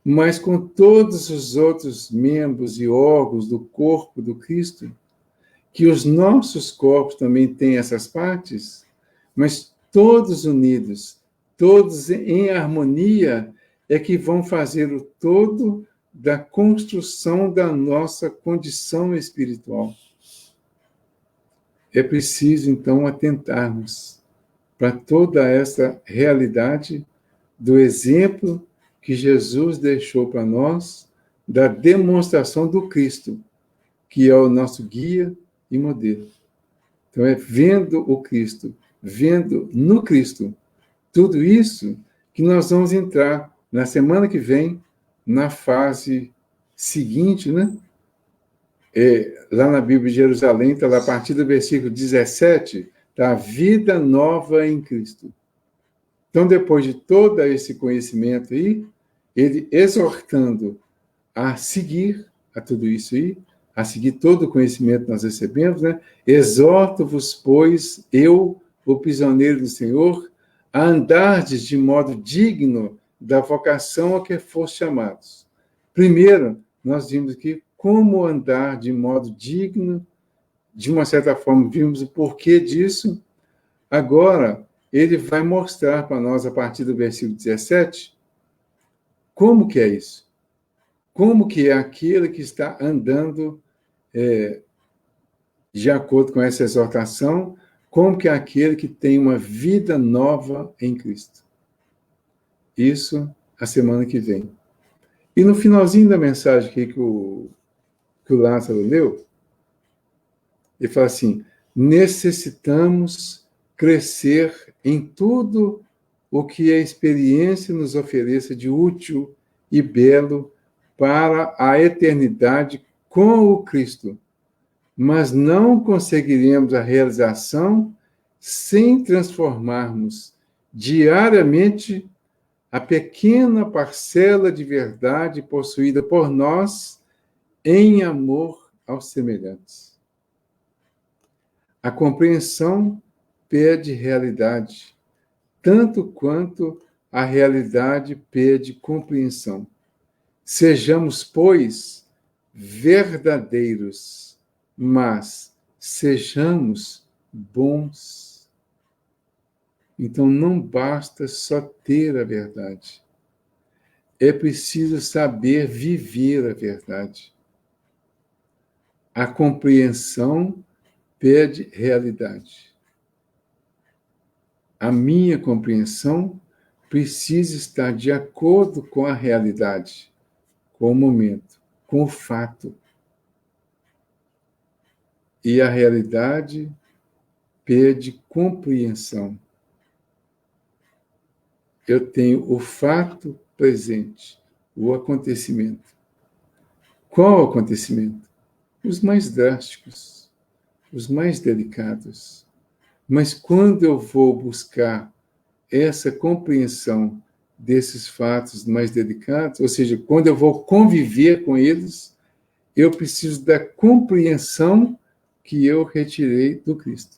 mas com todos os outros membros e órgãos do corpo do Cristo, que os nossos corpos também têm essas partes, mas todos unidos, todos em harmonia, é que vão fazer o todo da construção da nossa condição espiritual. É preciso, então, atentarmos para toda essa realidade do exemplo que Jesus deixou para nós da demonstração do Cristo, que é o nosso guia e modelo. Então, é vendo o Cristo, vendo no Cristo, tudo isso que nós vamos entrar na semana que vem, na fase seguinte, né? Lá na Bíblia de Jerusalém, está lá a partir do versículo 17, está a vida nova em Cristo. Então, depois de todo esse conhecimento aí, ele exortando a seguir a tudo isso aí, a seguir todo o conhecimento que nós recebemos, né? Exorto-vos, pois, eu, o prisioneiro do Senhor, a andardes de modo digno da vocação a que foste chamados. Primeiro, nós vimos aqui como andar de modo digno, de uma certa forma, vimos o porquê disso. Agora, ele vai mostrar para nós, a partir do versículo 17, como que é isso. Como que é aquele que está andando de acordo com essa exortação, como que é aquele que tem uma vida nova em Cristo. Isso a semana que vem. E no finalzinho da mensagem aqui que o Lázaro leu, ele fala assim: necessitamos crescer em tudo o que a experiência nos ofereça de útil e belo para a eternidade com o Cristo, mas não conseguiremos a realização sem transformarmos diariamente a pequena parcela de verdade possuída por nós em amor aos semelhantes. A compreensão pede realidade, tanto quanto a realidade pede compreensão. Sejamos, pois, verdadeiros, mas sejamos bons. Então, não basta só ter a verdade. É preciso saber viver a verdade. A compreensão pede realidade. A minha compreensão precisa estar de acordo com a realidade, com o momento, com o fato. E a realidade pede compreensão. Eu tenho o fato presente, o acontecimento. Qual acontecimento? Os mais drásticos, os mais delicados. Mas quando eu vou buscar essa compreensão desses fatos mais delicados, ou seja, quando eu vou conviver com eles, eu preciso da compreensão que eu retirei do Cristo.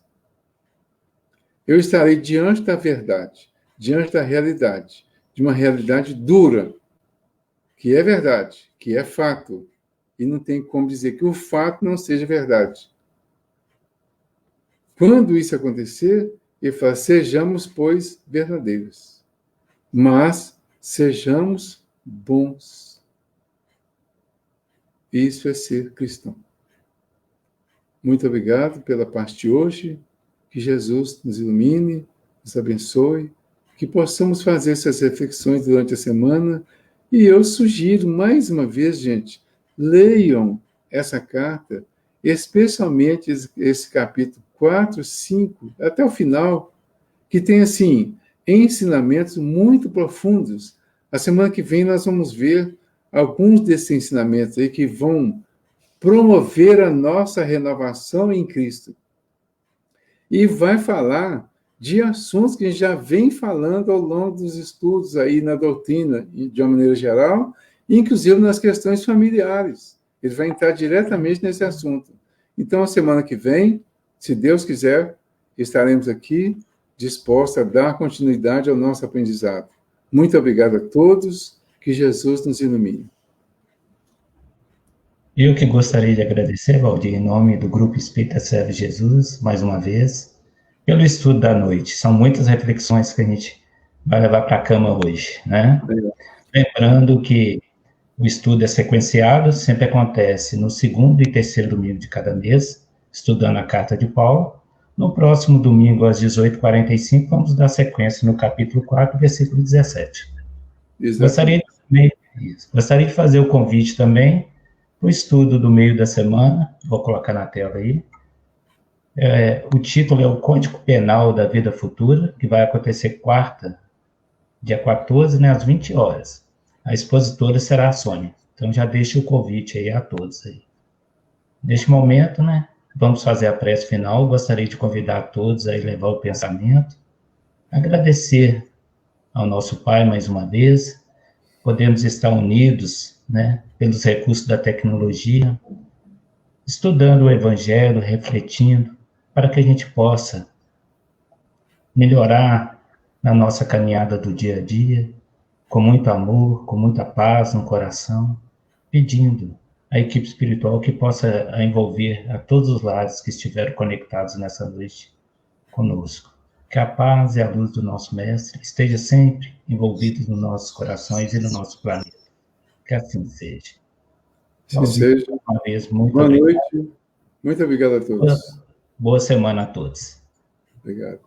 Eu estarei diante da verdade, diante da realidade, de uma realidade dura, que é verdade, que é fato, e não tem como dizer que o fato não seja verdade. Quando isso acontecer, ele fala: sejamos, pois, verdadeiros, mas sejamos bons. Isso é ser cristão. Muito obrigado pela parte de hoje. Que Jesus nos ilumine, nos abençoe, que possamos fazer essas reflexões durante a semana. E eu sugiro, mais uma vez, gente, leiam essa carta, especialmente esse capítulo 4, 5, até o final, que tem, assim, ensinamentos muito profundos. A semana que vem nós vamos ver alguns desses ensinamentos aí que vão promover a nossa renovação em Cristo. E vai falar de assuntos que a gente já vem falando ao longo dos estudos aí na doutrina, de uma maneira geral, inclusive nas questões familiares. Ele vai entrar diretamente nesse assunto. Então, a semana que vem, se Deus quiser, estaremos aqui dispostos a dar continuidade ao nosso aprendizado. Muito obrigado a todos, que Jesus nos ilumine. Eu que gostaria de agradecer, Valdir, em nome do Grupo Espírita Servo Jesus, mais uma vez, pelo estudo da noite. São muitas reflexões que a gente vai levar para a cama hoje, né? Lembrando que o estudo é sequenciado, sempre acontece no segundo e terceiro domingo de cada mês, estudando a Carta de Paulo. No próximo domingo, às 18h45, vamos dar sequência no capítulo 4, versículo 17. Exatamente. Gostaria de Isso. Gostaria de fazer o convite também para o estudo do meio da semana, vou colocar na tela aí. O título é o Código Penal da Vida Futura, que vai acontecer quarta, dia 14, né, às 20 horas. A expositora será a Sônia. Então já deixo o convite aí a todos aí. Neste momento, né, vamos fazer a prece final. Gostaria de convidar a todos a levar o pensamento, agradecer ao nosso Pai mais uma vez. Podemos estar unidos, né, pelos recursos da tecnologia, estudando o Evangelho, refletindo, para que a gente possa melhorar na nossa caminhada do dia a dia, com muito amor, com muita paz no coração, pedindo à equipe espiritual que possa envolver a todos os lares que estiveram conectados nessa noite conosco. Que a paz e a luz do nosso Mestre esteja sempre envolvidos nos nossos corações e no nosso planeta. Que assim seja. Assim seja. Uma vez, muito Boa obrigado. noite. Muito obrigado a todos. Boa semana a todos. Obrigado.